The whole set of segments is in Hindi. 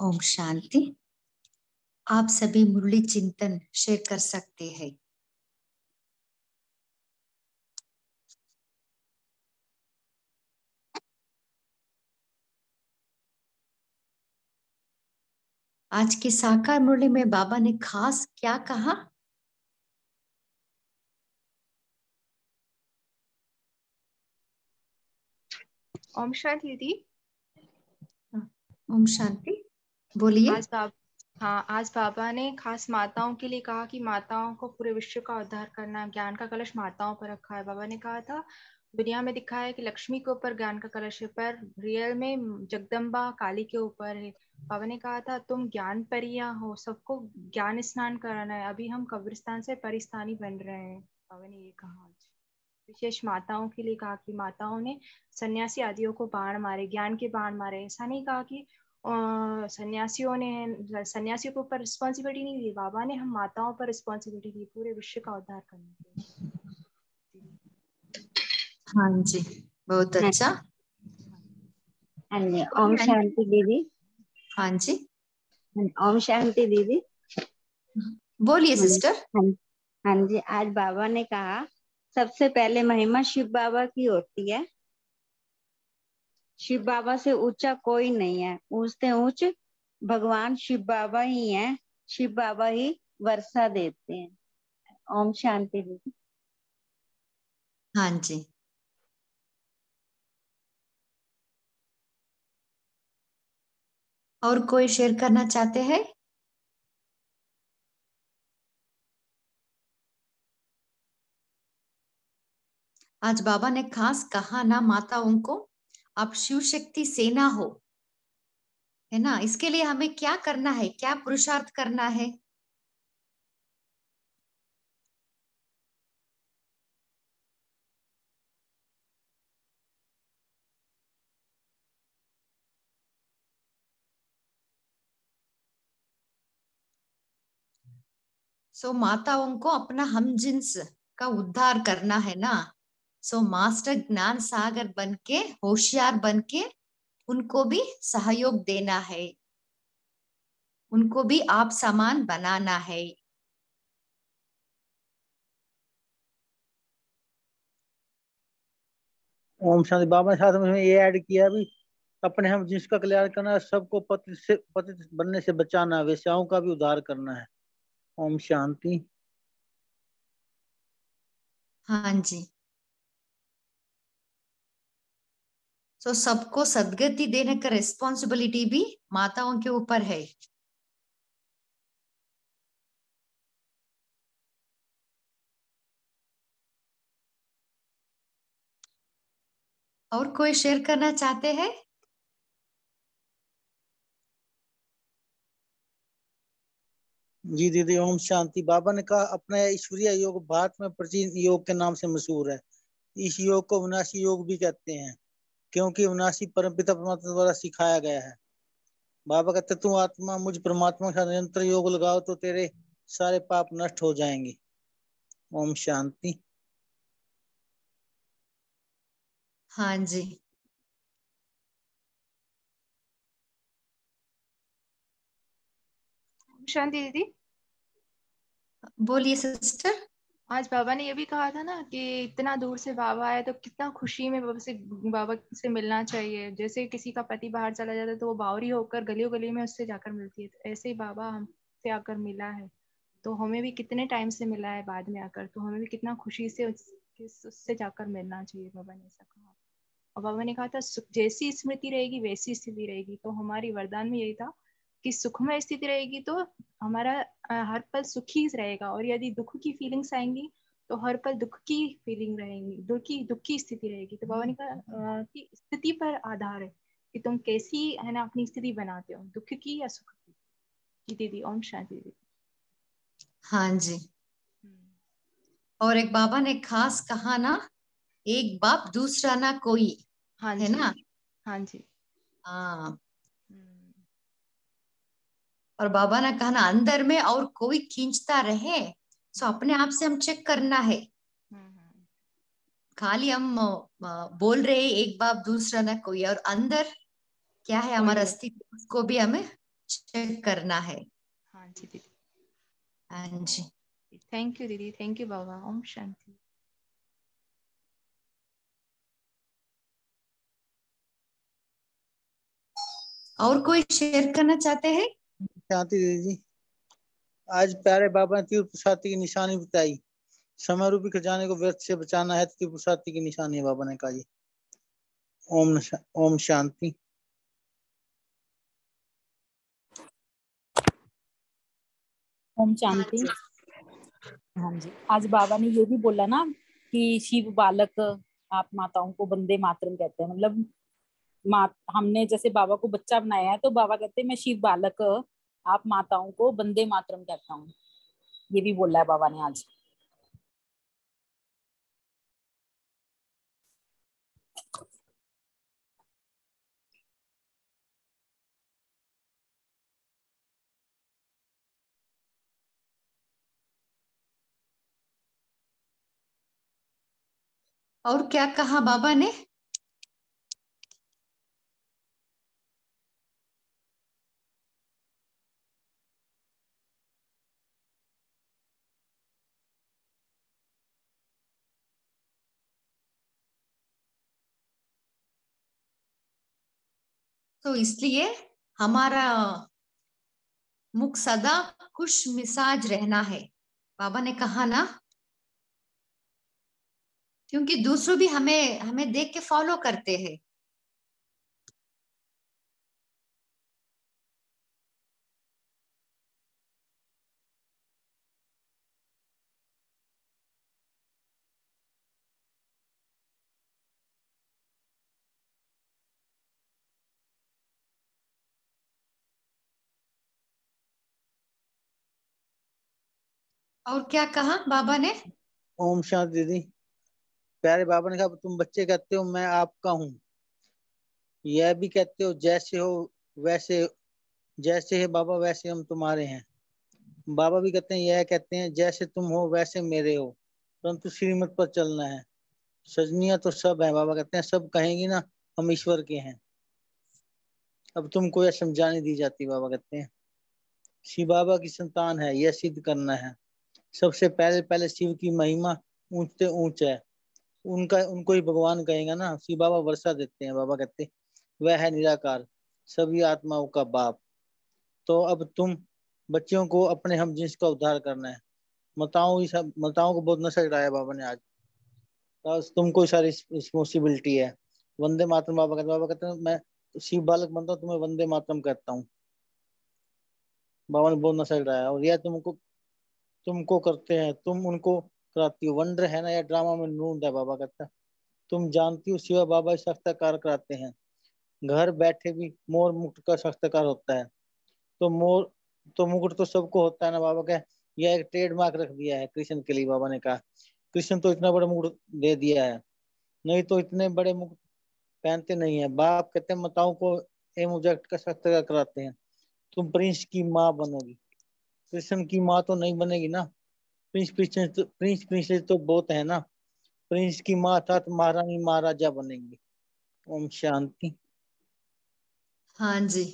ओम शांति। आप सभी मुरली चिंतन शेयर कर सकते हैं। आज की साकार मुरली में बाबा ने खास क्या कहा? ओम शांति दीदी। ओम शांति, बोलिए। आज बाबा ने खास माताओं के लिए कहा कि माताओं को पूरे विश्व का उद्धार करना, ज्ञान का कलश माताओं पर रखा है। बाबा ने कहा था दुनिया में दिखा है कि लक्ष्मी के ऊपर ज्ञान का कलश है, पर रियल में जगदम्बा काली के ऊपर है। बाबा ने कहा था तुम ज्ञान परियां हो, सबको ज्ञान स्नान कराना है। अभी हम कब्रिस्तान से परिस्तानी बन रहे हैं। बाबा ने ये कहा। आज विशेष माताओं के लिए कहा कि माताओं ने सन्यासी आदियों को बाण मारे, ज्ञान के बाण मारे। ऐसा नहीं कहा कि सन्यासियों ने, सन्यासियों के ऊपर रिस्पॉन्सिबिलिटी नहीं दी। बाबा ने हम माताओं पर रिस्पॉन्सिबिलिटी दी पूरे विश्व का उद्धार करने के लिए। हाँ जी, बहुत अच्छा। हाँ जी, ओम शांति दीदी। हाँ जी, ओम शांति दीदी। बोलिए सिस्टर। हाँ जी, आज बाबा ने कहा सबसे पहले महिमा शिव बाबा की होती है। शिव बाबा से ऊंचा कोई नहीं है, ऊंचते ऊंच भगवान शिव बाबा ही हैं। शिव बाबा ही वर्षा देते हैं। ओम शांति दीदी। हाँ जी, और कोई शेयर करना चाहते हैं? आज बाबा ने खास कहा ना माताओं को, आप शिव शक्ति सेना हो, है ना। इसके लिए हमें क्या करना है, क्या पुरुषार्थ करना है? माताओं को अपना हमजिन्स का उद्धार करना है ना। मास्टर ज्ञान सागर बनके, होशियार बनके उनको भी सहयोग देना है, उनको भी आप समान बनाना है। ओम शांति। बाबा ने साथ में ये ऐड किया भी, अपने हम जिसका कल्याण करना है, सबको पतित बनने से बचाना है, वेश्याओं का भी उद्धार करना है। ओम शांति। हाँ जी, सबको सदगति देने का रिस्पॉन्सिबिलिटी भी माताओं के ऊपर है। और कोई शेयर करना चाहते हैं? जी दीदी, ओम शांति। बाबा ने कहा अपना ईश्वरीय योग भारत में प्राचीन योग के नाम से मशहूर है। इस योग को विनाशी योग भी कहते हैं, क्योंकि विनाशी परमपिता परमात्मा द्वारा सिखाया गया है। बाबा कहते तू आत्मा मुझ परमात्मा के साथ निरंतर योग लगाओ तो तेरे सारे पाप नष्ट हो जाएंगे। ओम शांति। हाँ जी, शांति दीदी। बोलिए सिस्टर। आज बाबा ने ये भी कहा था ना कि इतना दूर से बाबा आए तो कितना खुशी में बाबा से मिलना चाहिए। जैसे किसी का पति बाहर चला जाता है तो वो बावरी होकर गलियों गली में उससे जाकर मिलती है, तो ऐसे ही बाबा हमसे आकर मिला है। तो हमें भी कितने टाइम से मिला है बाद में आकर, तो हमें भी कितना खुशी से उससे जाकर मिलना चाहिए। बाबा ने ऐसा कहा। और बाबा ने कहा था जैसी स्मृति रहेगी वैसी स्थिति रहेगी। तो हमारी वरदान में यही था कि सुखमय स्थिति रहेगी तो हमारा हर पल सुख ही रहेगा, और यदि दुख की फीलिंग्स आएंगी तो हर पल दुख की फीलिंग रहेंगी, दुख की स्थिति रहेगी। तो बाबा ने कहा कि स्थिति पर आधार है कि तुम कैसी है ना अपनी स्थिति बनाते हो, दुख की या सुख की। जी दीदी, ओम शांति दीदी। हाँ जी, और एक बाबा ने खास कहा ना, एक बाप दूसरा ना कोई, हाँ है जी, ना। हाँ जी। हाँ, और बाबा ने कहा ना अंदर में और कोई खींचता रहे, अपने आप से हम चेक करना है। खाली हम बोल रहे एक बाप दूसरा ना कोई, और अंदर क्या है हमारा अस्तित्व, उसको भी हमें चेक करना है। हाँ जी दीदी। हाँ जी। थैंक यू दीदी, थैंक यू बाबा। ओम शांति। और कोई शेयर करना चाहते हैं? शांति दीदी जी, आज प्यारे बाबा ने तीव्र प्रसादी की निशानी बताई। समय रूपी खजाने को व्यर्थ से बचाना है तो तीव्र प्रसादी की निशानी है, बाबा ने कहा जी। ओम शांति। ओम शांति। हाँ जी, आज बाबा ने ये भी बोला ना कि शिव बालक आप माताओं को वंदे मातरम कहते हैं। मतलब हमने जैसे बाबा को बच्चा बनाया है तो बाबा कहते हैं मैं शिव बालक आप माताओं को वंदे मातरम कहता हूँ। ये भी बोला है बाबा ने आज। और क्या कहा बाबा ने? तो इसलिए हमारा मुख सदा खुश मिजाज रहना है, बाबा ने कहा ना, क्योंकि दूसरों भी हमें हमें देख के फॉलो करते हैं। और क्या कहा बाबा ने? ओम शांति दीदी, प्यारे बाबा ने कहा तुम बच्चे कहते हो मैं आपका हूँ, यह भी कहते हो जैसे हो वैसे, जैसे है बाबा वैसे हम तुम्हारे हैं। बाबा भी कहते हैं, यह कहते हैं जैसे तुम हो वैसे मेरे हो, परंतु श्रीमत पर चलना है। सजनिया तो सब है, बाबा कहते हैं सब कहेंगी ना हम ईश्वर के हैं। अब तुमको यह समझाने दी जाती, बाबा कहते हैं शिव बाबा की संतान है, यह सिद्ध करना है। सबसे पहले पहले शिव की महिमा ऊंच से ऊंच है, उनका उनको ही भगवान कहेगा ना। शिव बाबा वर्षा देते हैं, बाबा कहते हैं वह है निराकार, सभी आत्माओं का बाप। तो अब तुम बच्चों को अपने हम जिन्स का उद्धार करना है। मताओं को बहुत नशा चढ़ाया बाबा ने आज, तो तुमको सारी रिस्पॉन्सिबिलिटी है। वंदे मातरम बाबा कहते हैं मैं शिव बालक बनता हूँ, तुम्हें वंदे मातरम कहता हूँ। बाबा ने बहुत नशा चढ़ाया, और यह तुमको तुमको करते हैं, तुम उनको कराती हो। वंडर है ना, यह ड्रामा में नूंद है, बाबा कहता है तुम जानती हो शिवा बाबा साक्षात्कार कराते हैं। घर बैठे भी मोर मुकुट का साक्षात्कार होता है। तो मोर तो मुकुट तो सबको होता है ना, बाबा का यह एक ट्रेडमार्क रख दिया है कृष्ण के लिए। बाबा ने कहा कृष्ण तो इतना बड़ा मुकुट दे दिया है, नहीं तो इतने बड़े मुकुट पहनते नहीं है। बाप कहते हैं माताओं को एम ऑब्जेक्ट का साक्षात्कार कराते हैं, तुम प्रिंस की माँ बनोगी, कृष्ण की माँ तो नहीं बनेगी ना। प्रिंस प्रिंसेस तो बहुत है ना, प्रिंस की माँ था तो महारानी महाराजा बनेंगे। ओम शांति। हाँ जी।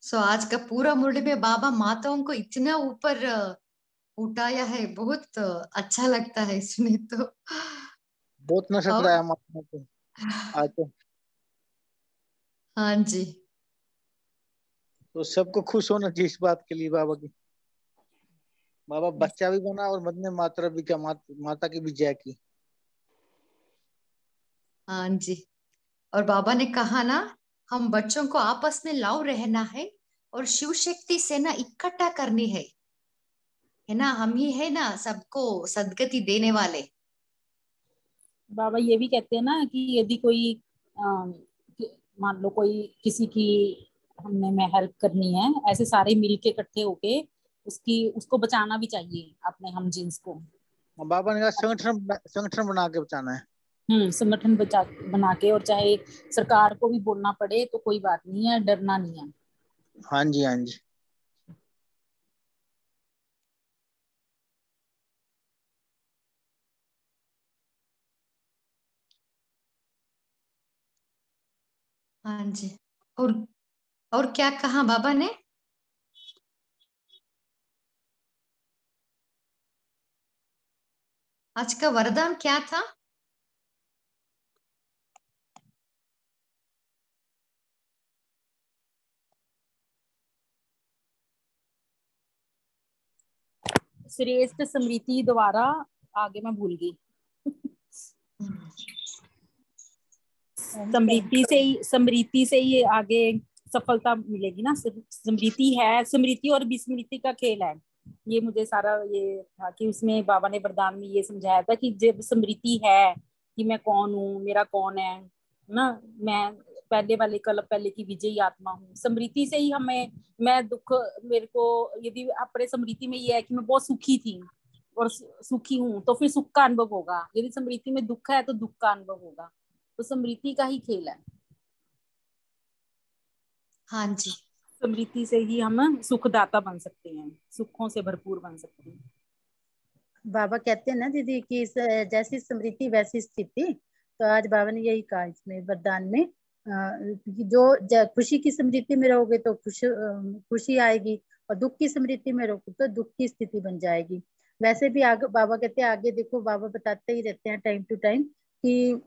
सो आज का पूरा मुरली में बाबा माताओं को इतना ऊपर उठाया है, बहुत अच्छा लगता है इसमें तो। बहुत नशा और चढ़ाया माता को आज हाँ जी। तो सबको खुश होना चाहिए इस बात के लिए बाबा की। बाबा बच्चा भी बना और वंदे मातरम भी क्या, माता की भी जय की। हाँ जी। और बाबा ने कहा ना, हम बच्चों को आपस में लव रहना है और शिव शक्ति से ना इकट्ठा करनी है ना। हम ही है ना सबको सदगति देने वाले। बाबा ये भी कहते हैं ना कि यदि कोई मान लो कोई किसी की हमने में हेल्प करनी है, ऐसे सारे मिलके इकट्ठे होके उसको बचाना भी चाहिए अपने हम जिन्स को। और बाबा ने कहा संगठन बना के बचाना है। संगठन बना के, और चाहे सरकार को भी बोलना पड़े तो कोई बात नहीं है, डरना नहीं है। हाँ जी हाँ जी। हाँ जी। और और क्या कहा बाबा ने? आज का वरदान क्या था? श्रेष्ठ स्मृति द्वारा, आगे मैं भूल गई। समृद्धि से ही आगे सफलता मिलेगी ना। स्मृति है, स्मृति और विस्मृति का खेल है। ये मुझे सारा ये था कि उसमें बाबा ने वरदान में ये समझाया था कि जब स्मृति है कि मैं कौन हूँ, मेरा कौन है ना, मैं पहले वाले कल पहले की विजयी आत्मा हूँ। स्मृति से ही हमें, मैं दुख, मेरे को यदि अपने स्मृति में ये है कि मैं बहुत सुखी थी और सुखी हूँ, तो फिर सुख का अनुभव होगा। यदि स्मृति में दुख है तो दुख का अनुभव होगा। तो स्मृति का ही खेल है। हाँ जी, स्मृति से ही हम सुखदाता बन सकते हैं, सुखों से भरपूर बन सकते हैं। बाबा कहते हैं ना दीदी कि जैसी स्मृति वैसी स्थिति। तो आज बाबा ने यही कहा इसमें वरदान में, कि जो खुशी की स्मृति में रहोगे तो खुशी आएगी, और दुख की स्मृति में रहोगे तो दुख की स्थिति बन जाएगी। वैसे भी आगे बाबा कहते हैं, आगे देखो बाबा बताते ही रहते हैं टाइम टू टाइम कि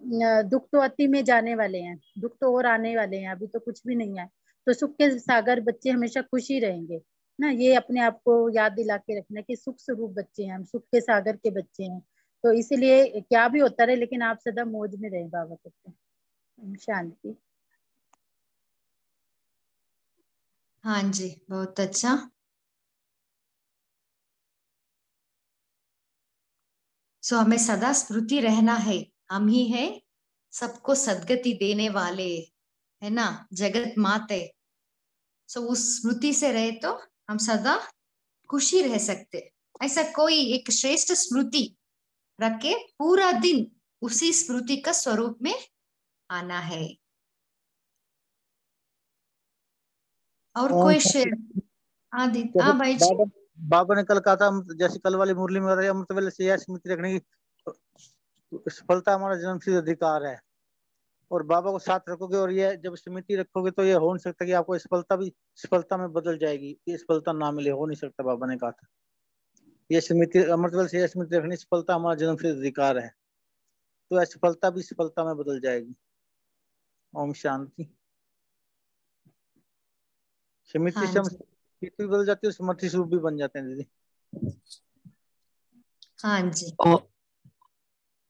दुख तो अति में जाने वाले हैं, दुख तो और आने वाले हैं, अभी तो कुछ भी नहीं है। तो सुख के सागर बच्चे हमेशा खुशी रहेंगे ना। ये अपने आप को याद दिला के रखना कि सुख स्वरूप बच्चे हैं हम, सुख के सागर के बच्चे हैं। तो इसलिए क्या भी होता रहे लेकिन आप सदा मौज में रहें, बाबा कहते हैं। शांति। हाँ जी, बहुत अच्छा। सो हमें सदा स्मृति रहना है, हम ही है सबको सदगति देने वाले, है ना, जगत माते। सो उस स्मृति से रहे तो हम सदा खुशी रह सकते। ऐसा कोई एक श्रेष्ठ स्मृति रख के पूरा दिन उसी स्मृति का स्वरूप में आना है। और कोई शेर? हाँ भाई जी। बाबा ने कल कहा था, जैसे कल वाली मुरली में अमृत वेले से यह स्मृति रखने की सफलता हमारा जन्मसिद्ध अधिकार है। और बाबा को साथ रखोगे और ये जब स्मृति रखोगे तो ये हो नहीं सकता कि आपको सफलता भी सफलता में बदल जाएगी। ये सफलता ना मिले, हो नहीं सकता। बाबा ने कहा था ये स्मृति अमृत वेले से यह स्मृति रखनी, सफलता हमारा जन्मसिद्ध अधिकार है, तो यह सफलता भी सफलता में बदल जाएगी। ओम शांति। स्मृति से हम स्थिति बदल जाती है, स्मृति स्वरूप भी बन जाते हैं दीदी। हाँ जी,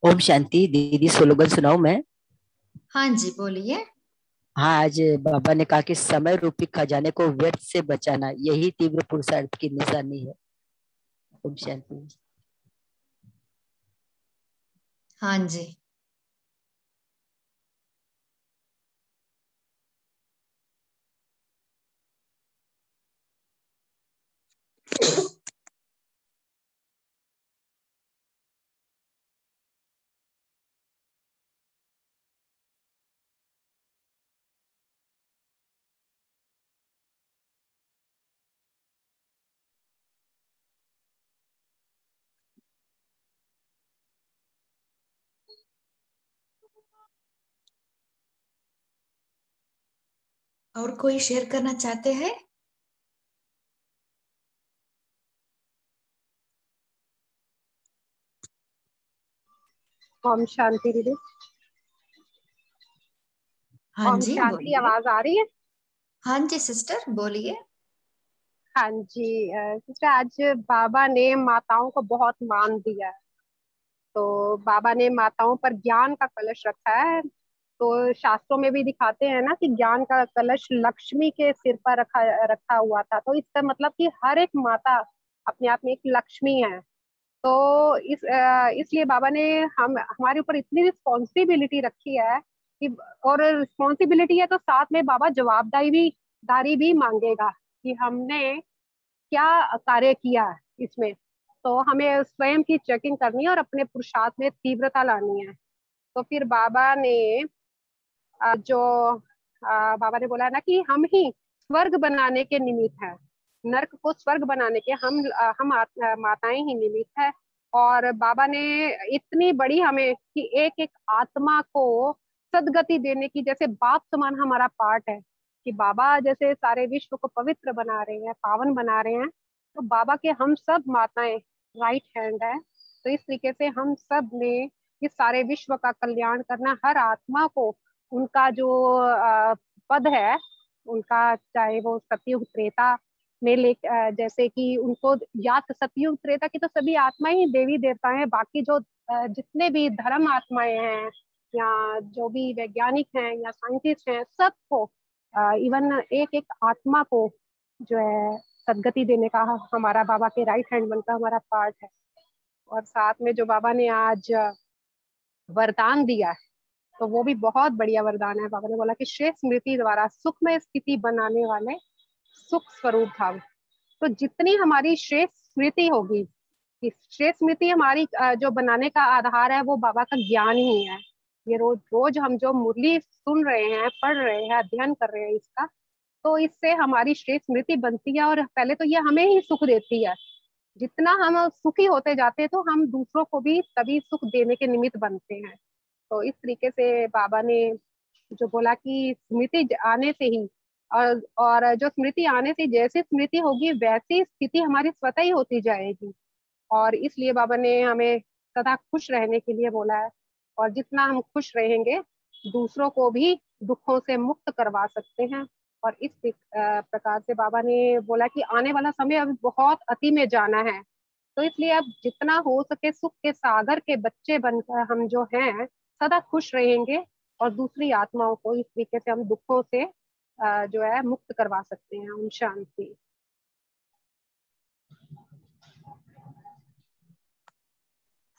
ओम शांति। दीदी स्लोगन सुनाऊं मैं? हाँ जी बोलिए। हाँ, आज बाबा ने कहा कि समय रूपी खजाने को व्यर्थ से बचाना, यही तीव्र पुरुषार्थ की निशानी है। ओम शांति। हाँ जी, और कोई शेयर करना चाहते हैं? ओम शांति दीदी। हाँ ओम जी शांति। बोलिए। आवाज आ रही है? हाँ जी सिस्टर बोलिए। हाँ जी सिस्टर, आज बाबा ने माताओं को बहुत मान दिया है। तो बाबा ने माताओं पर ज्ञान का कलश रखा है। तो शास्त्रों में भी दिखाते हैं ना कि ज्ञान का कलश लक्ष्मी के सिर पर रखा हुआ था। तो इसका मतलब कि हर एक माता अपने आप में एक लक्ष्मी है। तो इसलिए बाबा ने हमारे ऊपर इतनी रिस्पॉन्सिबिलिटी रखी है कि, और रिस्पॉन्सिबिलिटी है तो साथ में बाबा जवाबदारी भी मांगेगा कि हमने क्या कार्य किया है इसमें। तो हमें स्वयं की चेकिंग करनी है और अपने पुरुषार्थ में तीव्रता लानी है। तो फिर बाबा ने बाबा ने बोला ना कि हम ही स्वर्ग बनाने के निमित्त है, नर्क को स्वर्ग बनाने के हम माताएं ही निमित्त है। और बाबा ने इतनी बड़ी हमें कि एक एक आत्मा को सदगति देने की, जैसे बाप समान हमारा पार्ट है कि बाबा जैसे सारे विश्व को पवित्र बना रहे हैं, पावन बना रहे हैं, तो बाबा के हम सब माताएं राइट हैंड है। तो इस तरीके से हम सब ने इस सारे विश्व का कल्याण करना, हर आत्मा को उनका जो पद है उनका, चाहे वो सतयुग त्रेता में ले, जैसे कि उनको याद, सतयुग त्रेता की तो सभी आत्माएं ही देवी देवता हैं, बाकी जो जितने भी धर्म आत्माएं हैं या जो भी वैज्ञानिक हैं या साइंटिस्ट हैं, सबको इवन एक एक आत्मा को जो है सदगति देने का हमारा बाबा के राइट हैंड बनकर हमारा पार्ट है। और साथ में जो बाबा ने आज वरदान दिया है तो वो भी बहुत बढ़िया वरदान है। बाबा ने बोला कि श्रेष्ठ स्मृति द्वारा सुखमय स्थिति बनाने वाले सुख स्वरूप भाव। तो जितनी हमारी श्रेष्ठ स्मृति होगी, श्रेष्ठ स्मृति हमारी जो बनाने का आधार है वो बाबा का ज्ञान ही है। ये रोज रोज हम जो मुरली सुन रहे हैं, पढ़ रहे हैं, अध्ययन कर रहे हैं इसका, तो इससे हमारी श्रेष्ठ स्मृति बनती है। और पहले तो ये हमें ही सुख देती है। जितना हम सुखी होते जाते हैं तो हम दूसरों को भी तभी सुख देने के निमित्त बनते हैं। तो इस तरीके से बाबा ने जो बोला कि स्मृति आने से ही और जो स्मृति आने से जैसी स्मृति होगी वैसी स्थिति हमारी स्वतः ही होती जाएगी। और इसलिए बाबा ने हमें सदा खुश रहने के लिए बोला है। और जितना हम खुश रहेंगे दूसरों को भी दुखों से मुक्त करवा सकते हैं। और इस प्रकार से बाबा ने बोला कि आने वाला समय अभी बहुत अति में जाना है, तो इसलिए अब जितना हो सके सुख के सागर के बच्चे बनकर हम जो हैं सदा खुश रहेंगे और दूसरी आत्माओं को इस तरीके से हम दुखों से जो है मुक्त करवा सकते हैं। ओम शांति।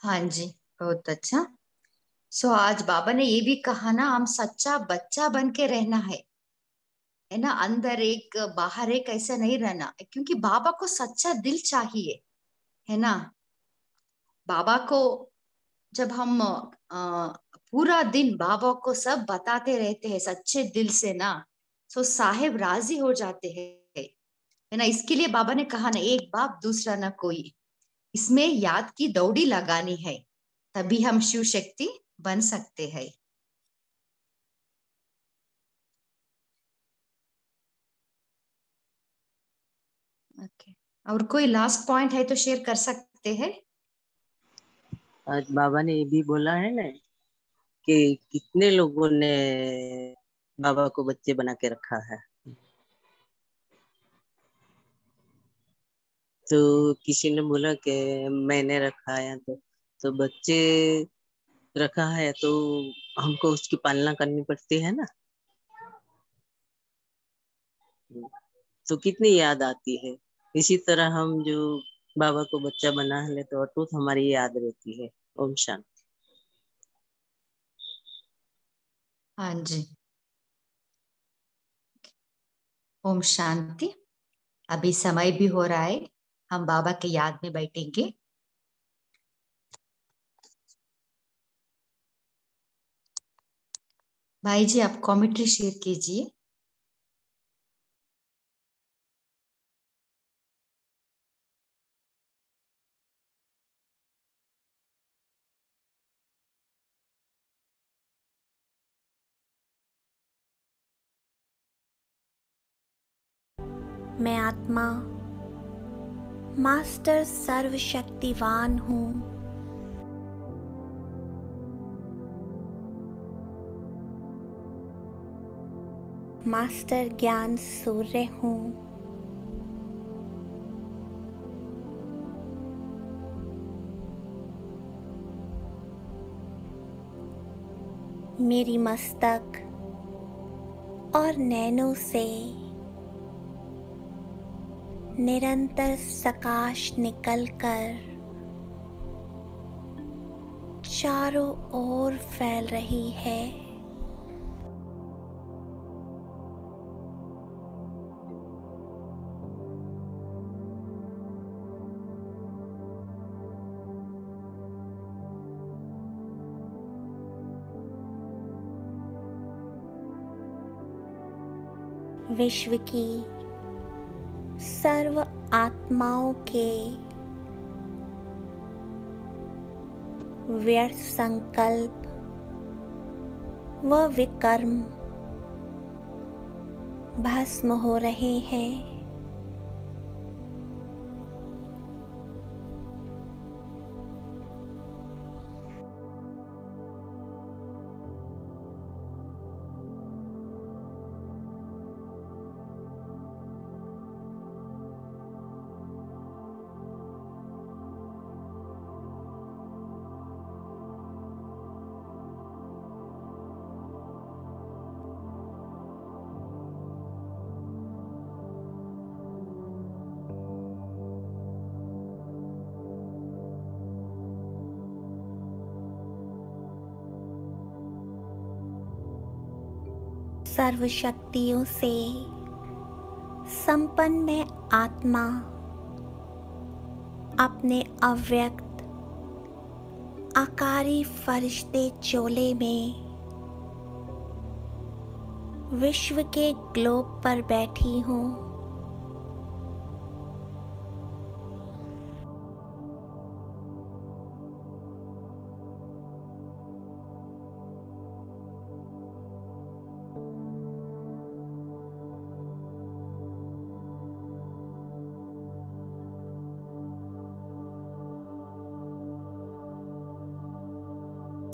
हाँ जी, बहुत अच्छा। सो आज बाबा ने ये भी कहा ना, हम सच्चा बच्चा बन के रहना है ना, अंदर एक बाहर एक, ऐसा नहीं रहना, क्योंकि बाबा को सच्चा दिल चाहिए, है ना। बाबा को जब हम पूरा दिन बाबा को सब बताते रहते हैं सच्चे दिल से ना, तो साहेब राजी हो जाते हैं, है ना। इसके लिए बाबा ने कहा ना, एक बाप दूसरा ना कोई, इसमें याद की दौड़ी लगानी है, तभी हम शिव शक्ति बन सकते हैं। ओके, और कोई लास्ट पॉइंट है तो शेयर कर सकते हैं। आज बाबा ने ये भी बोला है ना कि कितने लोगों ने बाबा को बच्चे बना के रखा है। तो किसी ने बोला कि मैंने रखा है, तो बच्चे रखा है तो हमको उसकी पालना करनी पड़ती है ना, तो कितनी याद आती है। इसी तरह हम जो बाबा को बच्चा बना ले तो अटूट हमारी याद रहती है। ओम शांति। हाँ जी, ओम शांति। अभी समय भी हो रहा है, हम बाबा के याद में बैठेंगे। भाई जी, आप कमेंट्री शेयर कीजिए। मैं आत्मा मास्टर सर्वशक्तिवान हूँ। मास्टर ज्ञान सूर्य हूँ। मेरी मस्तक और नैनों से निरंतर प्रकाश निकलकर चारों ओर फैल रही है। विश्व की सर्व आत्माओं के व्यर्थ संकल्प व विकर्म भस्म हो रहे हैं। सर्व शक्तियों से संपन्न मैं आत्मा अपने अव्यक्त आकारी फरिश्ते चोले में विश्व के ग्लोब पर बैठी हूँ।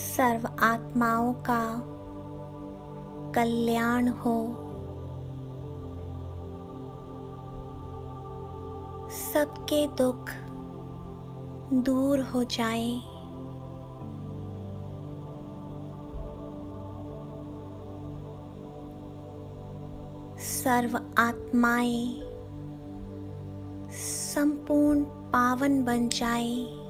सर्व आत्माओं का कल्याण हो। सबके दुख दूर हो जाएं। सर्व आत्माएं संपूर्ण पावन बन जाएं।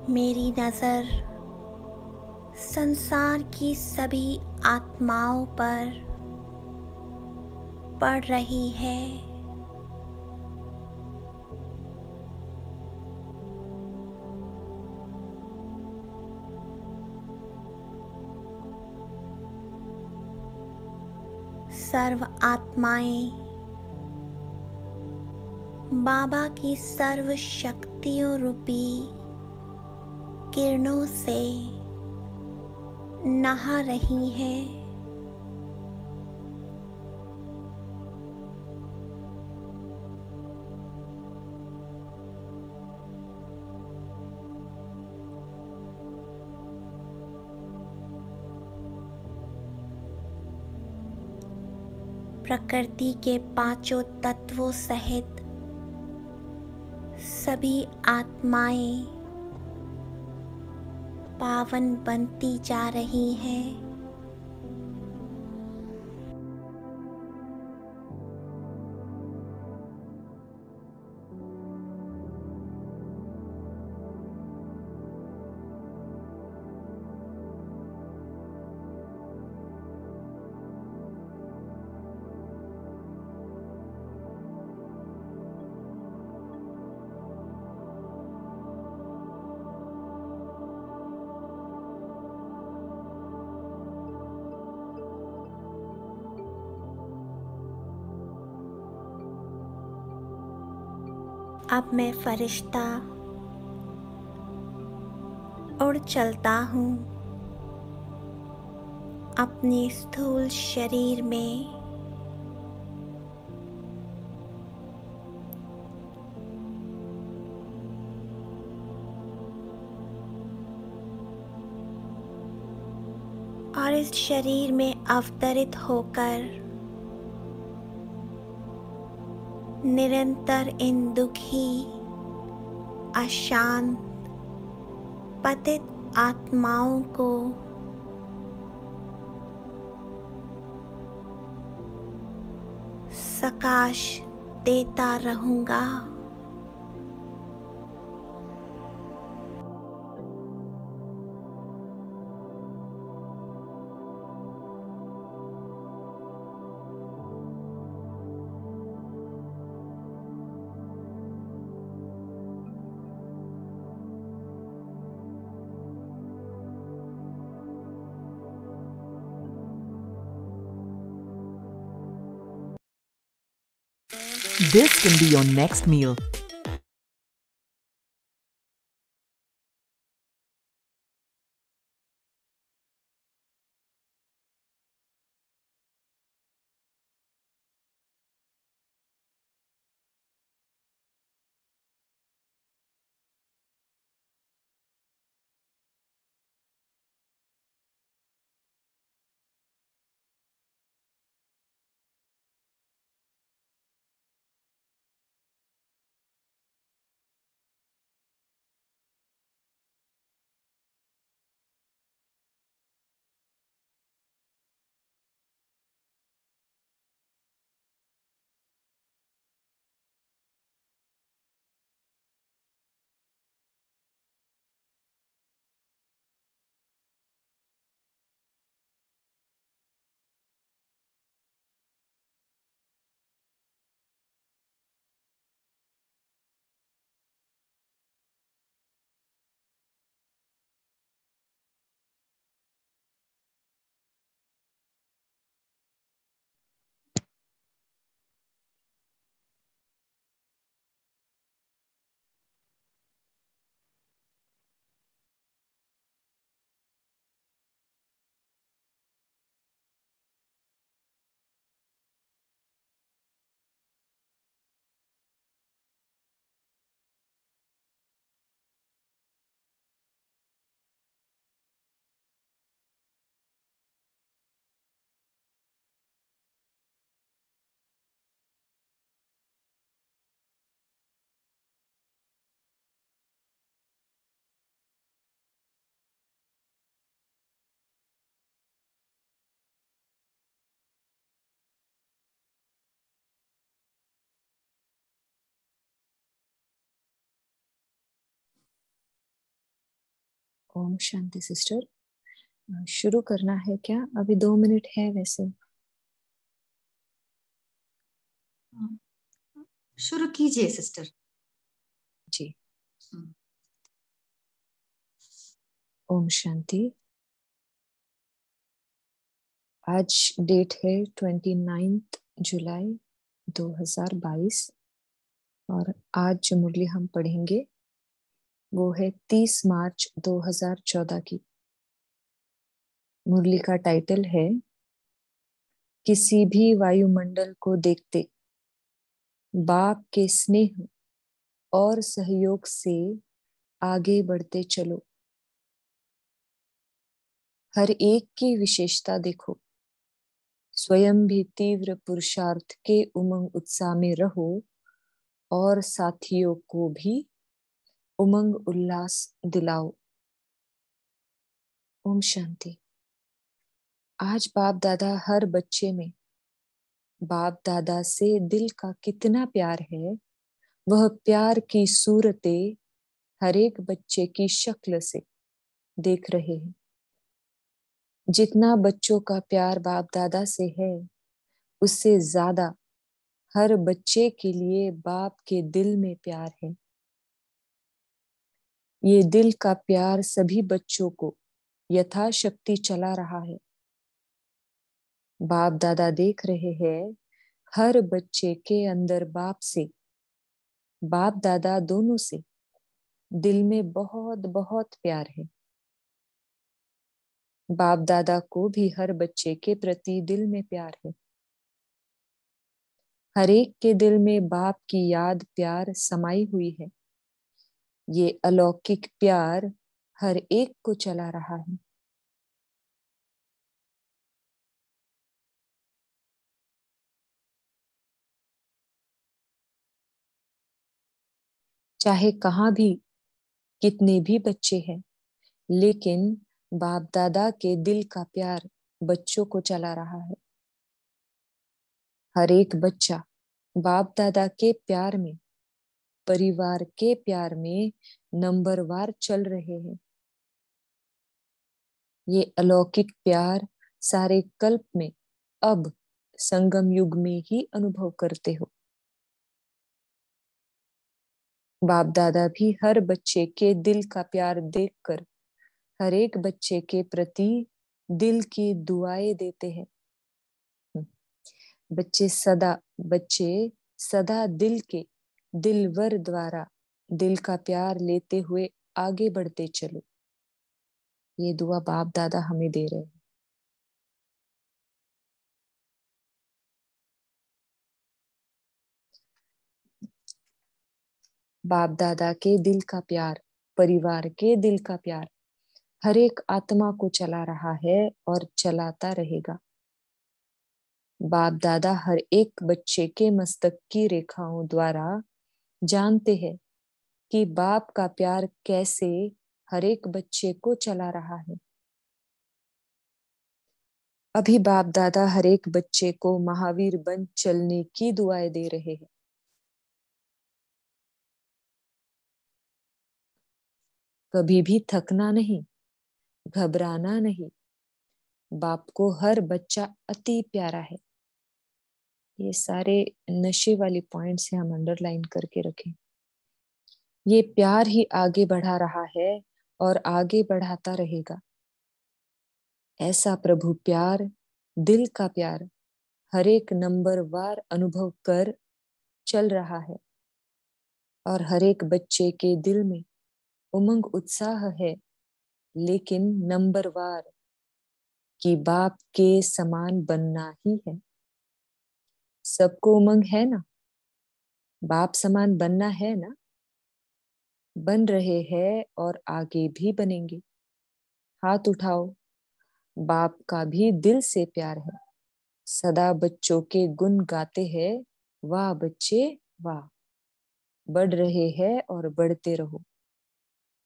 मेरी नजर संसार की सभी आत्माओं पर पड़ रही है। सर्व आत्माएं बाबा की सर्व शक्तियों रूपी किरणों से नहा रही हैं। प्रकृति के पांचों तत्वों सहित सभी आत्माएं पावन बनती जा रही हैं। अब मैं फरिश्ता उड़ चलता हूँ अपने स्थूल शरीर में। और इस शरीर में अवतरित होकर निरंतर इन दुखी अशांत पतित आत्माओं को सकाश देता रहूंगा। This can be your next meal. Om Shanti sister. शुरू करना है क्या? अभी 2 मिनट है वैसे। शुरू कीजिए सिस्टर जी। ओम शांति। आज डेट है 29 जुलाई 2022 और आज जो मुरली हम पढ़ेंगे वो है 30 मार्च 2014 की। मुरली का टाइटल है किसी भी वायुमंडल को देखते बाप के स्नेह और सहयोग से आगे बढ़ते चलो। हर एक की विशेषता देखो, स्वयं भी तीव्र पुरुषार्थ के उमंग उत्साह में रहो और साथियों को भी उमंग उल्लास दिलाओ। ओम शांति। आज बाप दादा हर बच्चे में बाप दादा से दिल का कितना प्यार है, वह प्यार की सूरतें हर एक बच्चे की शक्ल से देख रहे हैं। जितना बच्चों का प्यार बाप दादा से है, उससे ज्यादा हर बच्चे के लिए बाप के दिल में प्यार है। ये दिल का प्यार सभी बच्चों को यथाशक्ति चला रहा है। बाप दादा देख रहे हैं हर बच्चे के अंदर बाप से, बाप दादा दोनों से दिल में बहुत बहुत प्यार है। बाप दादा को भी हर बच्चे के प्रति दिल में प्यार है। हर एक के दिल में बाप की याद प्यार समाई हुई है। ये अलौकिक प्यार हर एक को चला रहा है। चाहे कहाँ भी कितने भी बच्चे हैं, लेकिन बाप दादा के दिल का प्यार बच्चों को चला रहा है। हर एक बच्चा बाप दादा के प्यार में, परिवार के प्यार में नंबरवार चल रहे हैं। ये अलौकिक प्यार सारे कल्प में अब संगम युग में ही अनुभव करते हो। बाप दादा भी हर बच्चे के दिल का प्यार देखकर हर एक बच्चे के प्रति दिल की दुआएं देते हैं। बच्चे सदा दिल के दिलवर द्वारा दिल का प्यार लेते हुए आगे बढ़ते चलो। ये दुआ बाप दादा हमें दे रहे हैं। बाप दादा के दिल का प्यार, परिवार के दिल का प्यार हर एक आत्मा को चला रहा है और चलाता रहेगा। बाप दादा हर एक बच्चे के मस्तक की रेखाओं द्वारा जानते हैं कि बाप का प्यार कैसे हर एक बच्चे को चला रहा है। अभी बाप दादा हर एक बच्चे को महावीर बन चलने की दुआएं दे रहे हैं। कभी भी थकना नहीं, घबराना नहीं। बाप को हर बच्चा अति प्यारा है। ये सारे नशे वाली पॉइंट्स से हम अंडरलाइन करके रखें। ये प्यार ही आगे बढ़ा रहा है और आगे बढ़ाता रहेगा। ऐसा प्रभु प्यार, दिल का प्यार हर एक नंबरवार अनुभव कर चल रहा है और हर एक बच्चे के दिल में उमंग उत्साह है, लेकिन नंबरवार कि बाप के समान बनना ही है। सबको उमंग है ना, बाप समान बनना है ना। बन रहे हैं और आगे भी बनेंगे। हाथ उठाओ। बाप का भी दिल से प्यार है। सदा बच्चों के गुण गाते हैं, वाह बच्चे वाह। बढ़ रहे हैं और बढ़ते रहो।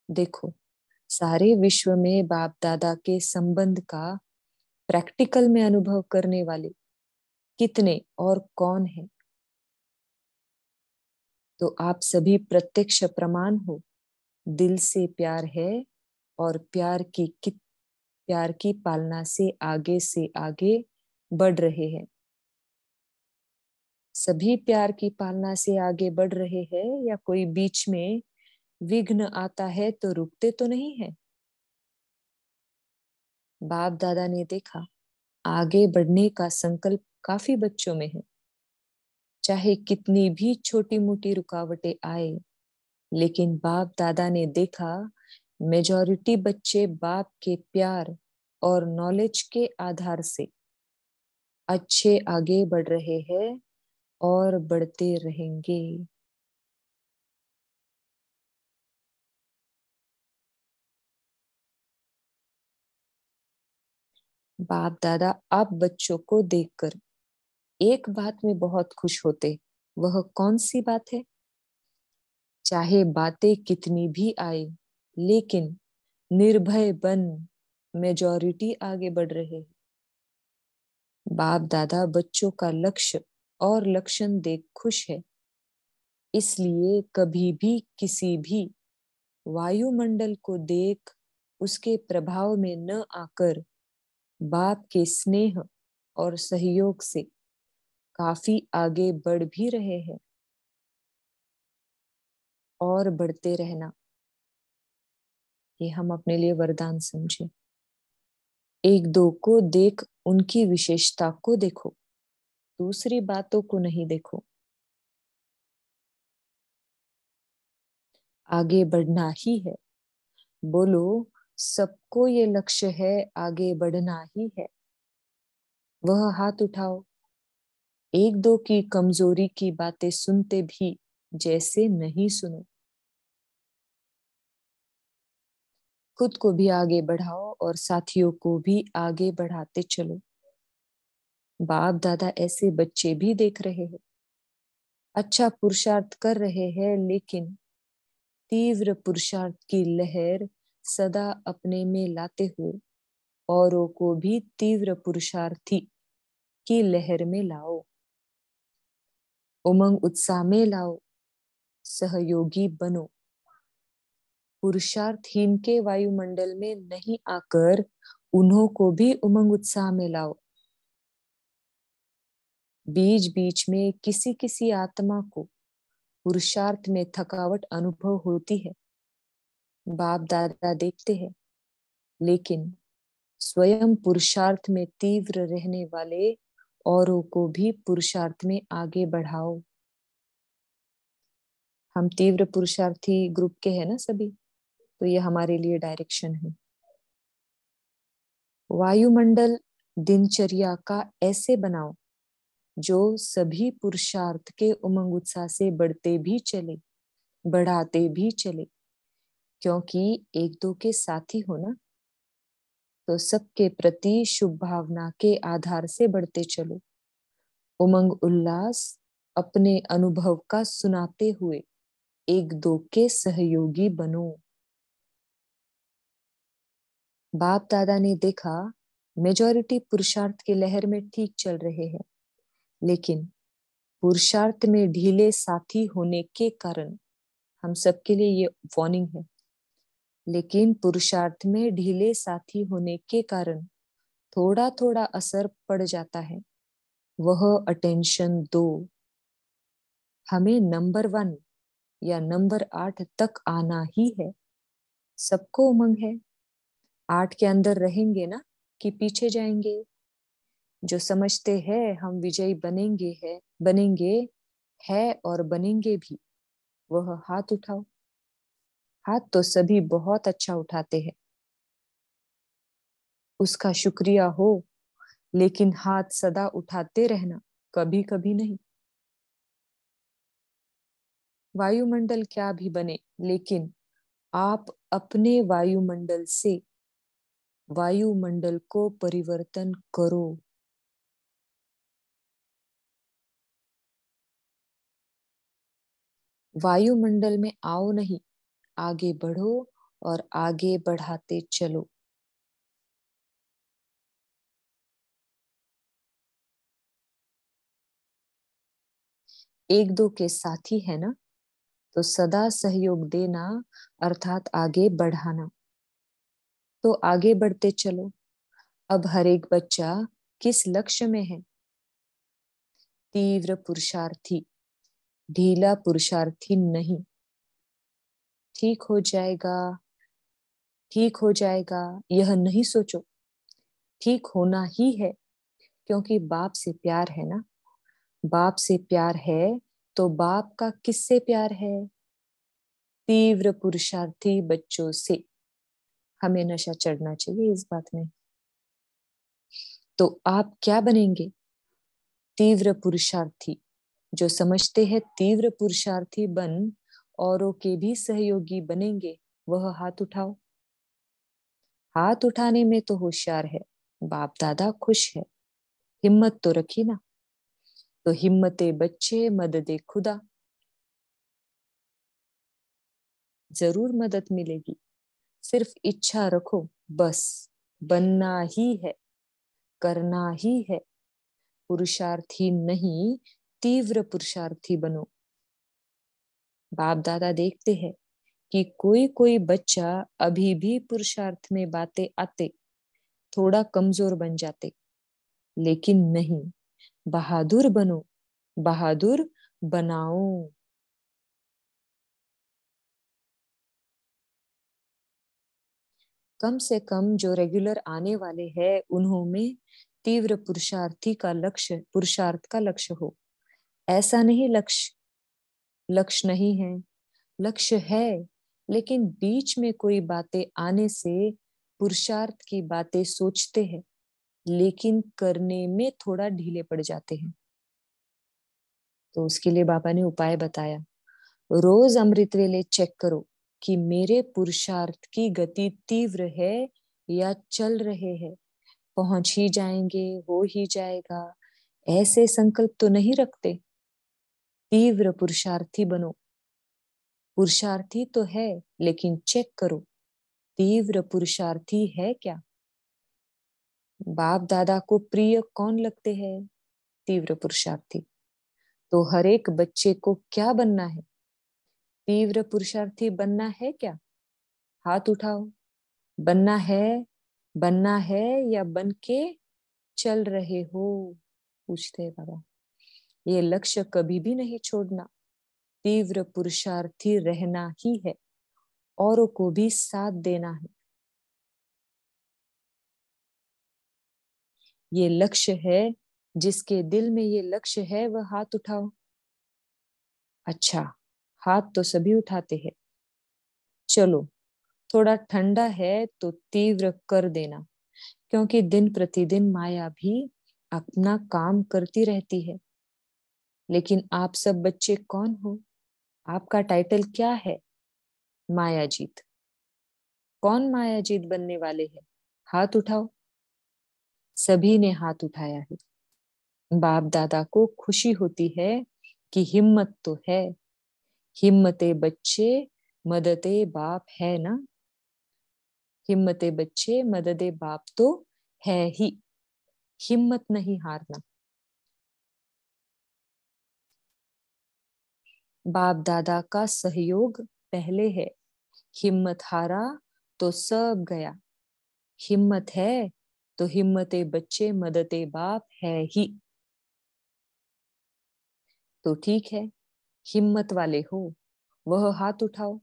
देखो, सारे विश्व में बाप दादा के संबंध का प्रैक्टिकल में अनुभव करने वाले कितने और कौन है? तो आप सभी प्रत्यक्ष प्रमाण हो। दिल से प्यार है और प्यार की पालना से आगे बढ़ रहे हैं। सभी प्यार की पालना से आगे बढ़ रहे हैं या कोई बीच में विघ्न आता है तो रुकते तो नहीं है। बाप दादा ने देखा आगे बढ़ने का संकल्प काफी बच्चों में है। चाहे कितनी भी छोटी मोटी रुकावटें आए, लेकिन बाप दादा ने देखा मेजॉरिटी बच्चे बाप के प्यार और नॉलेज के आधार से अच्छे आगे बढ़ रहे हैं और बढ़ते रहेंगे। बाप दादा आप बच्चों को देखकर एक बात में बहुत खुश होते। वह कौन सी बात है? चाहे बातें कितनी भी आए, लेकिन निर्भय बन मेजॉरिटी आगे बढ़ रहे हैं। बाप दादा बच्चों का लक्ष्य और लक्षण देख खुश है। इसलिए कभी भी किसी भी वायुमंडल को देख उसके प्रभाव में न आकर बाप के स्नेह और सहयोग से काफी आगे बढ़ भी रहे हैं और बढ़ते रहना, ये हम अपने लिए वरदान समझे। एक दो को देख उनकी विशेषता को देखो, दूसरी बातों को नहीं देखो। आगे बढ़ना ही है। बोलो सबको ये लक्ष्य है, आगे बढ़ना ही है। वह हाथ उठाओ। एक दो की कमजोरी की बातें सुनते भी जैसे नहीं सुनो। खुद को भी आगे बढ़ाओ और साथियों को भी आगे बढ़ाते चलो। बाप दादा ऐसे बच्चे भी देख रहे हैं, अच्छा पुरुषार्थ कर रहे हैं, लेकिन तीव्र पुरुषार्थ की लहर सदा अपने में लाते हुए औरों को भी तीव्र पुरुषार्थी की लहर में लाओ। उमंग उत्साह में लाओ, सहयोगी बनो। पुरुषार्थहीन के वायुमंडल में नहीं आकर उन्हों को भी उमंग उत्साह में लाओ। बीच बीच में किसी किसी आत्मा को पुरुषार्थ में थकावट अनुभव होती है, बाप दादा देखते हैं, लेकिन स्वयं पुरुषार्थ में तीव्र रहने वाले औरों को भी पुरुषार्थ में आगे बढ़ाओ। हम तीव्र पुरुषार्थी ग्रुप के हैं ना सभी, तो ये हमारे लिए डायरेक्शन है। वायुमंडल दिनचर्या का ऐसे बनाओ जो सभी पुरुषार्थ के उमंग उत्साह से बढ़ते भी चले, बढ़ाते भी चले, क्योंकि एक दो के साथी हो ना, तो सबके प्रति शुभ भावना के आधार से बढ़ते चलो। उमंग उल्लास अपने अनुभव का सुनाते हुए एक दो के सहयोगी बनो। बाप दादा ने देखा मेजॉरिटी पुरुषार्थ की लहर में ठीक चल रहे हैं, लेकिन पुरुषार्थ में ढीले साथी होने के कारण, हम सबके लिए ये वार्निंग है, लेकिन पुरुषार्थ में ढीले साथी होने के कारण थोड़ा थोड़ा असर पड़ जाता है। वह अटेंशन दो। हमें नंबर 1 या नंबर 8 तक आना ही है। सबको उमंग है। 8 के अंदर रहेंगे ना कि पीछे जाएंगे? जो समझते हैं हम विजयी बनेंगे है और बनेंगे भी, वह हाथ उठाओ। हाथ तो सभी बहुत अच्छा उठाते हैं, उसका शुक्रिया हो, लेकिन हाथ सदा उठाते रहना, कभी कभी नहीं। वायुमंडल क्या भी बने, लेकिन आप अपने वायुमंडल से वायुमंडल को परिवर्तन करो। वायुमंडल में आओ नहीं, आगे बढ़ो और आगे बढ़ाते चलो। एक दो के साथी है ना, तो सदा सहयोग देना अर्थात आगे बढ़ाना। तो आगे बढ़ते चलो। अब हर एक बच्चा किस लक्ष्य में है? तीव्र पुरुषार्थी, ढीला पुरुषार्थी नहीं। ठीक हो जाएगा, ठीक हो जाएगा, यह नहीं सोचो। ठीक होना ही है, क्योंकि बाप से प्यार है ना। बाप से प्यार है तो बाप का किससे प्यार है? तीव्र पुरुषार्थी बच्चों से। हमें नशा चढ़ना चाहिए इस बात में। तो आप क्या बनेंगे? तीव्र पुरुषार्थी, जो समझते हैं तीव्र पुरुषार्थी बन औरों के भी सहयोगी बनेंगे, वह हाथ उठाओ। हाथ उठाने में तो होशियार है, बाप दादा खुश है। हिम्मत तो रखी ना। तो हिम्मते बच्चे मददे खुदा। जरूर मदद मिलेगी, सिर्फ इच्छा रखो बस। बनना ही है, करना ही है। पुरुषार्थी नहीं, तीव्र पुरुषार्थी बनो। बाप दादा देखते हैं कि कोई कोई बच्चा अभी भी पुरुषार्थ में बातें आते थोड़ा कमजोर बन जाते, लेकिन नहीं, बहादुर बनो, बहादुर बनाओ। कम से कम जो रेगुलर आने वाले हैं उन्होंने तीव्र पुरुषार्थी का लक्ष्य, पुरुषार्थ का लक्ष्य हो। ऐसा नहीं लक्ष्य नहीं है, लक्ष्य है, लेकिन बीच में कोई बातें आने से पुरुषार्थ की बातें सोचते हैं, लेकिन करने में थोड़ा ढीले पड़ जाते हैं। तो उसके लिए बाबा ने उपाय बताया। रोज अमृत वेले चेक करो कि मेरे पुरुषार्थ की गति तीव्र है या चल रहे हैं। पहुंच ही जाएंगे, हो ही जाएगा, ऐसे संकल्प तो नहीं रखते। तीव्र पुरुषार्थी बनो। पुरुषार्थी तो है, लेकिन चेक करो तीव्र पुरुषार्थी है क्या? बाप दादा को प्रिय कौन लगते हैं? तीव्र पुरुषार्थी। तो हर एक बच्चे को क्या बनना है? तीव्र पुरुषार्थी बनना है क्या? हाथ उठाओ। बनना है, बनना है या बन के चल रहे हो? पूछते हैं बाबा। ये लक्ष्य कभी भी नहीं छोड़ना। तीव्र पुरुषार्थी रहना ही है, औरों को भी साथ देना है। ये लक्ष्य है, जिसके दिल में ये लक्ष्य है वह हाथ उठाओ। अच्छा, हाथ तो सभी उठाते हैं। चलो, थोड़ा ठंडा है तो तीव्र कर देना, क्योंकि दिन प्रतिदिन माया भी अपना काम करती रहती है। लेकिन आप सब बच्चे कौन हो? आपका टाइटल क्या है? मायाजीत। कौन मायाजीत बनने वाले हैं? हाथ उठाओ। सभी ने हाथ उठाया है। बाप दादा को खुशी होती है कि हिम्मत तो है। हिम्मते बच्चे मददे बाप है ना। हिम्मते बच्चे मददे बाप तो है ही। हिम्मत नहीं हारना। बाप दादा का सहयोग पहले है। हिम्मत हारा तो सब गया। हिम्मत है तो हिम्मते बच्चे मददे बाप है ही। तो ठीक है, हिम्मत वाले हो वह हाथ उठाओ।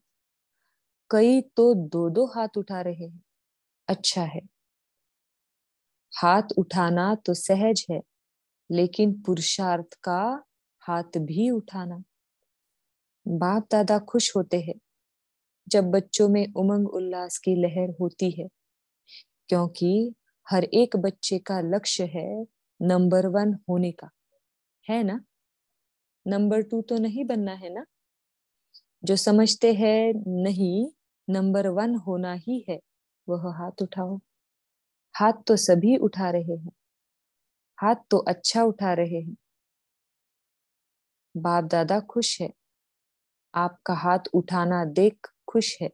कई तो दो दो हाथ उठा रहे हैं। अच्छा है, हाथ उठाना तो सहज है, लेकिन पुरुषार्थ का हाथ भी उठाना। बाप दादा खुश होते हैं जब बच्चों में उमंग उल्लास की लहर होती है, क्योंकि हर एक बच्चे का लक्ष्य है नंबर 1 होने का, है ना। नंबर 2 तो नहीं बनना है ना। जो समझते हैं नहीं, नंबर 1 होना ही है, वह हाथ उठाओ। हाथ तो सभी उठा रहे हैं। हाथ तो अच्छा उठा रहे हैं। बाप दादा खुश है, आपका हाथ उठाना देख खुश है,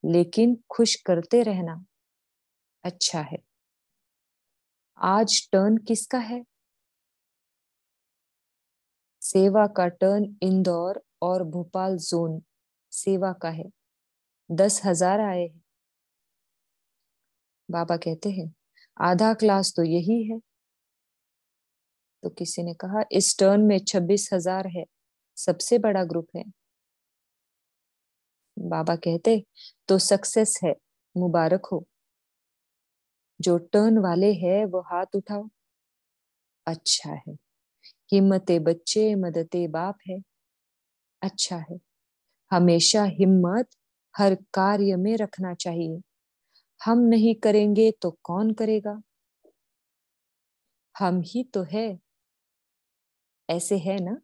लेकिन खुश करते रहना। अच्छा है। आज टर्न किसका है? सेवा का टर्न इंदौर और भोपाल जोन सेवा का है। 10,000 आए हैं। बाबा कहते हैं आधा क्लास तो यही है। तो किसी ने कहा इस टर्न में 26,000 है, सबसे बड़ा ग्रुप है। बाबा कहते तो सक्सेस है, मुबारक हो। जो टर्न वाले हैं वो हाथ उठाओ। अच्छा है। हिम्मते बच्चे मददे बाप है। अच्छा है। हमेशा हिम्मत हर कार्य में रखना चाहिए। हम नहीं करेंगे तो कौन करेगा? हम ही तो है। ऐसे है ना?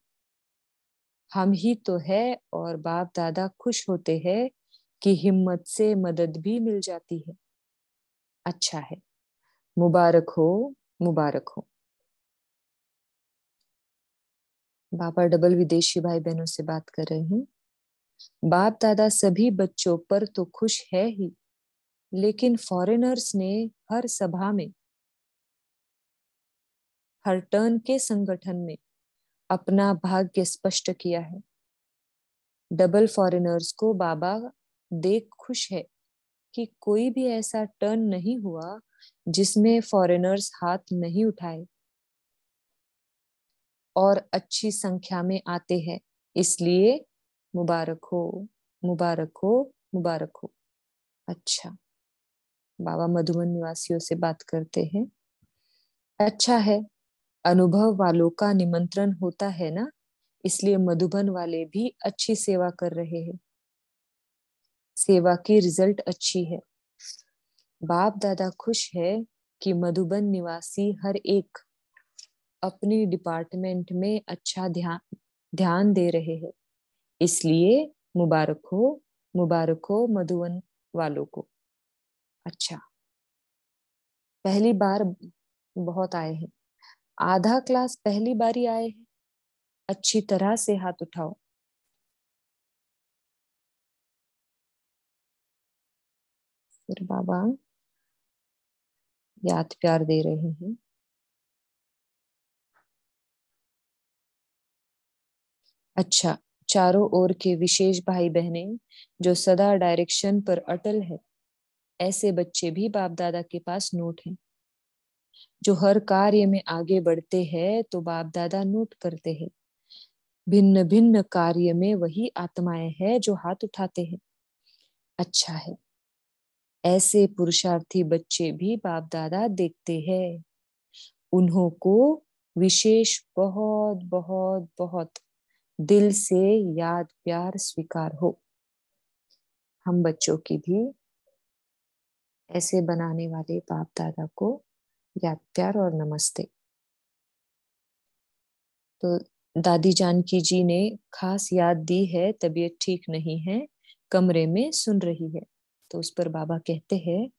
हम ही तो है। और बाप दादा खुश होते हैं कि हिम्मत से मदद भी मिल जाती है। अच्छा है। मुबारक हो, मुबारक हो। बाबा डबल विदेशी भाई बहनों से बात कर रहे हैं। बाप दादा सभी बच्चों पर तो खुश है ही, लेकिन फॉरेनर्स ने हर सभा में, हर टर्न के संगठन में अपना भाग्य स्पष्ट किया है। डबल फॉरेनर्स को बाबा देख खुश है कि कोई भी ऐसा टर्न नहीं हुआ जिसमें फॉरेनर्स हाथ नहीं उठाए और अच्छी संख्या में आते हैं। इसलिए मुबारक हो, मुबारक हो, मुबारक हो। अच्छा, बाबा मधुबन निवासियों से बात करते हैं। अच्छा है, अनुभव वालों का निमंत्रण होता है ना, इसलिए मधुबन वाले भी अच्छी सेवा कर रहे हैं। सेवा की रिजल्ट अच्छी है। बाप दादा खुश है कि मधुबन निवासी हर एक अपनी डिपार्टमेंट में अच्छा ध्यान दे रहे हैं। इसलिए मुबारक हो मधुबन वालों को। अच्छा, पहली बार बहुत आए हैं। आधा क्लास पहली बारी आए हैं। अच्छी तरह से हाथ उठाओ। फिर बाबा याद प्यार दे रहे हैं। अच्छा, चारों ओर के विशेष भाई बहने जो सदा डायरेक्शन पर अटल है, ऐसे बच्चे भी बाप दादा के पास नोट हैं। जो हर कार्य में आगे बढ़ते हैं तो बाप दादा नोट करते हैं। भिन्न भिन्न कार्य में वही आत्माएं हैं जो हाथ उठाते हैं। अच्छा है। ऐसे पुरुषार्थी बच्चे भी बाप दादा देखते हैं। उन्हों को विशेष बहुत बहुत बहुत दिल से याद प्यार स्वीकार हो। हम बच्चों की भी ऐसे बनाने वाले बाप दादा को याद प्यार और नमस्ते। तो दादी जानकी जी ने खास याद दी है, तबीयत ठीक नहीं है, कमरे में सुन रही है। तो उस पर बाबा कहते हैं,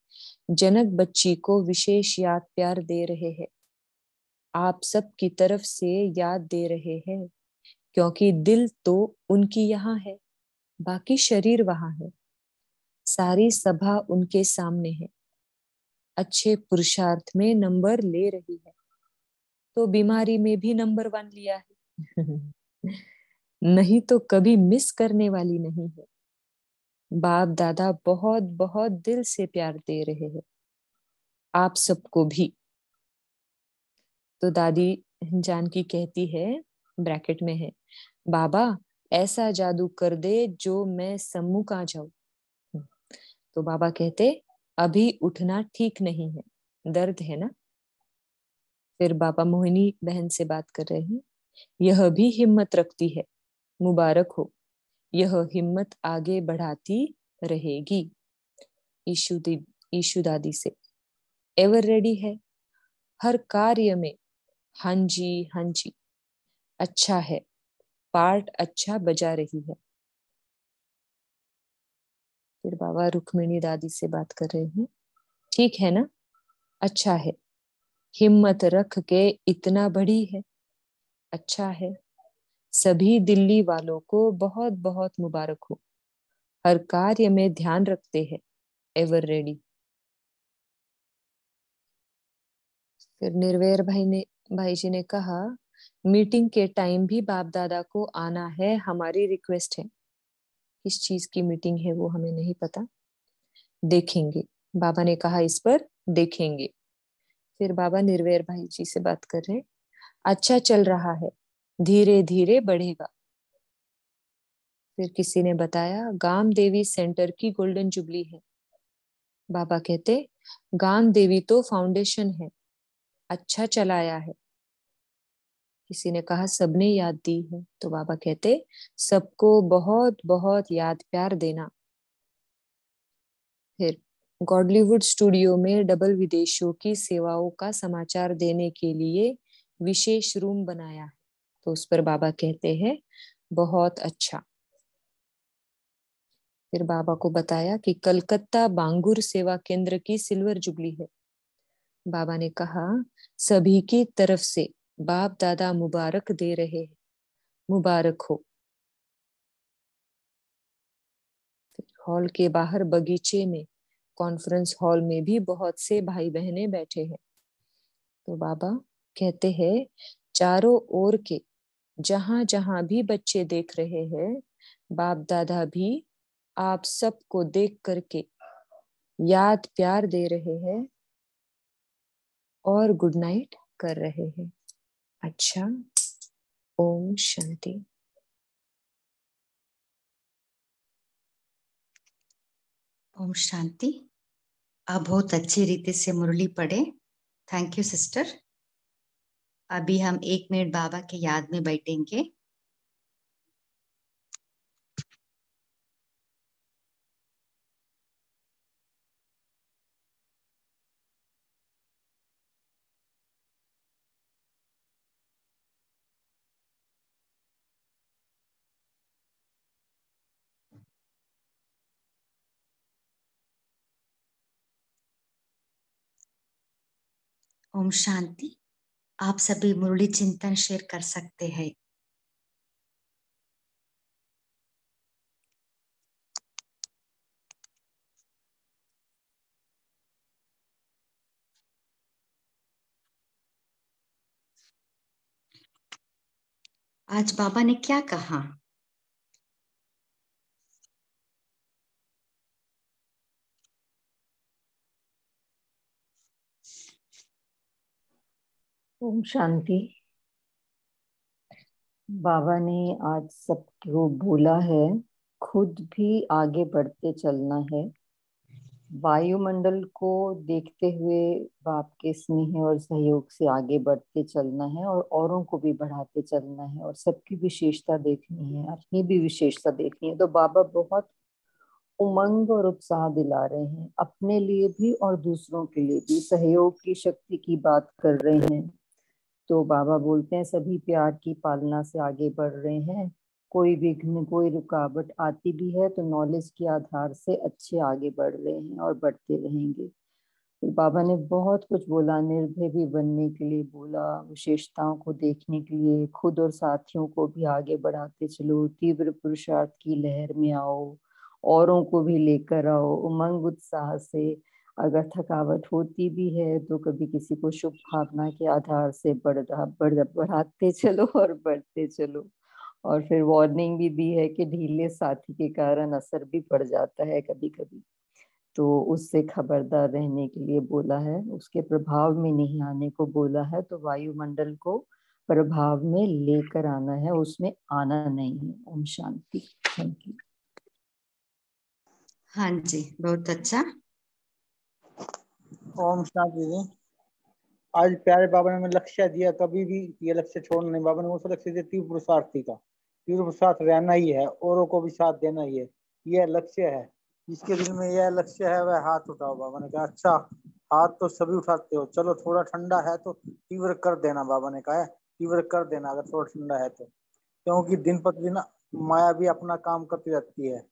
जनक बच्ची को विशेष याद प्यार दे रहे हैं। आप सब की तरफ से याद दे रहे हैं, क्योंकि दिल तो उनकी यहाँ है, बाकी शरीर वहां है। सारी सभा उनके सामने है। अच्छे पुरुषार्थ में नंबर ले रही है, तो बीमारी में भी नंबर 1 लिया है। नहीं तो कभी मिस करने वाली नहीं है। बाप दादा बहुत बहुत दिल से प्यार दे रहे हैं, आप सबको भी। तो दादी जानकी कहती है, ब्रैकेट में है, बाबा ऐसा जादू कर दे जो मैं सम्मुख आ जाऊं। तो बाबा कहते, अभी उठना ठीक नहीं है, दर्द है ना। फिर बाबा मोहिनी बहन से बात कर रहे हैं। यह भी हिम्मत रखती है, मुबारक हो। यह हिम्मत आगे बढ़ाती रहेगी। ईशु दादी से, एवर रेडी है हर कार्य में। हाँ जी, हाँ जी। अच्छा है, पार्ट अच्छा बजा रही है। फिर बाबा रुक्मिणी दादी से बात कर रहे हैं। ठीक है ना, अच्छा है, हिम्मत रख के इतना बड़ी है। अच्छा है, सभी दिल्ली वालों को बहुत बहुत मुबारक हो। हर कार्य में ध्यान रखते हैं, एवर रेडी। फिर निर्वैर भाई जी ने कहा, मीटिंग के टाइम भी बाप दादा को आना है, हमारी रिक्वेस्ट है। किस चीज की मीटिंग है वो हमें नहीं पता, देखेंगे। बाबा ने कहा इस पर देखेंगे। फिर बाबा निर्वैर भाई जी से बात कर रहे, अच्छा चल रहा है, धीरे धीरे बढ़ेगा। फिर किसी ने बताया गाम देवी सेंटर की गोल्डन जुबली है। बाबा कहते गाम देवी तो फाउंडेशन है, अच्छा चलाया है। किसी ने कहा सबने याद दी है, तो बाबा कहते सबको बहुत बहुत याद प्यार देना। फिर गॉडलीवुड स्टूडियो में डबल विदेशियों की सेवाओं का समाचार देने के लिए विशेष रूम बनाया है, तो उस पर बाबा कहते हैं बहुत अच्छा। फिर बाबा को बताया कि कलकत्ता बांगुर सेवा केंद्र की सिल्वर जुबली है। बाबा ने कहा सभी की तरफ से बाप दादा मुबारक दे रहे हैं, मुबारक हो। हॉल के बाहर बगीचे में, कॉन्फ्रेंस हॉल में भी बहुत से भाई बहनें बैठे हैं। तो बाबा कहते हैं चारों ओर के जहां जहां भी बच्चे देख रहे हैं, बाप दादा भी आप सबको देख करके याद प्यार दे रहे हैं और गुड नाइट कर रहे हैं। अच्छा, ओम शांति। ओम शांति। आप बहुत अच्छी रीति से मुरली पढ़े, थैंक यू सिस्टर। अभी हम 1 मिनट बाबा के याद में बैठेंगे। ओम शांति। आप सभी मुरली चिंतन शेयर कर सकते हैं। आज बाबा ने क्या कहा? ओम शांति। बाबा ने आज सबको बोला है खुद भी आगे बढ़ते चलना है, वायुमंडल को देखते हुए बाप के स्नेह और सहयोग से आगे बढ़ते चलना है और औरों को भी बढ़ाते चलना है और सबकी विशेषता देखनी है, अपनी भी विशेषता देखनी है। तो बाबा बहुत उमंग और उत्साह दिला रहे हैं, अपने लिए भी और दूसरों के लिए भी सहयोग की शक्ति की बात कर रहे हैं। तो बाबा बोलते हैं सभी प्यार की पालना से आगे बढ़ रहे हैं, कोई विघ्न कोई रुकावट आती भी है तो नॉलेज के आधार से अच्छे आगे बढ़ रहे हैं और बढ़ते रहेंगे। तो बाबा ने बहुत कुछ बोला, निर्भय भी बनने के लिए बोला, विशेषताओं को देखने के लिए, खुद और साथियों को भी आगे बढ़ाते चलो, तीव्र पुरुषार्थ की लहर में आओ, औरों को भी लेकर आओ उमंग उत्साह से। अगर थकावट होती भी है तो कभी किसी को शुभ भावना के आधार से बढ़ाते चलो और बढ़ते चलो। और फिर वार्निंग भी दी है कि ढीले साथी के कारण असर भी पड़ जाता है कभी कभी, तो उससे खबरदार रहने के लिए बोला है, उसके प्रभाव में नहीं आने को बोला है। तो वायुमंडल को प्रभाव में लेकर आना है, उसमें आना नहीं है। ओम शांति। Thank you. हाँ जी, बहुत अच्छा। ओम शांति जी। आज प्यारे बाबा ने हमें लक्ष्य दिया, कभी भी ये लक्ष्य छोड़ना नहीं। बाबा ने उस लक्ष्य दिया तीव्र पुरुषार्थी का, तीव्र पुरुषार्थ रहना ही है, औरों को भी साथ देना ही है, यह लक्ष्य है। जिसके दिल में यह लक्ष्य है वह हाथ उठाओ। बाबा ने कहा अच्छा, हाथ तो सभी उठाते हो, चलो थोड़ा ठंडा है तो तीव्र कर देना। बाबा ने कहा है तीव्र कर देना अगर थोड़ा ठंडा है तो, क्योंकि दिन प्रतिदिन माया भी अपना काम करती रहती है।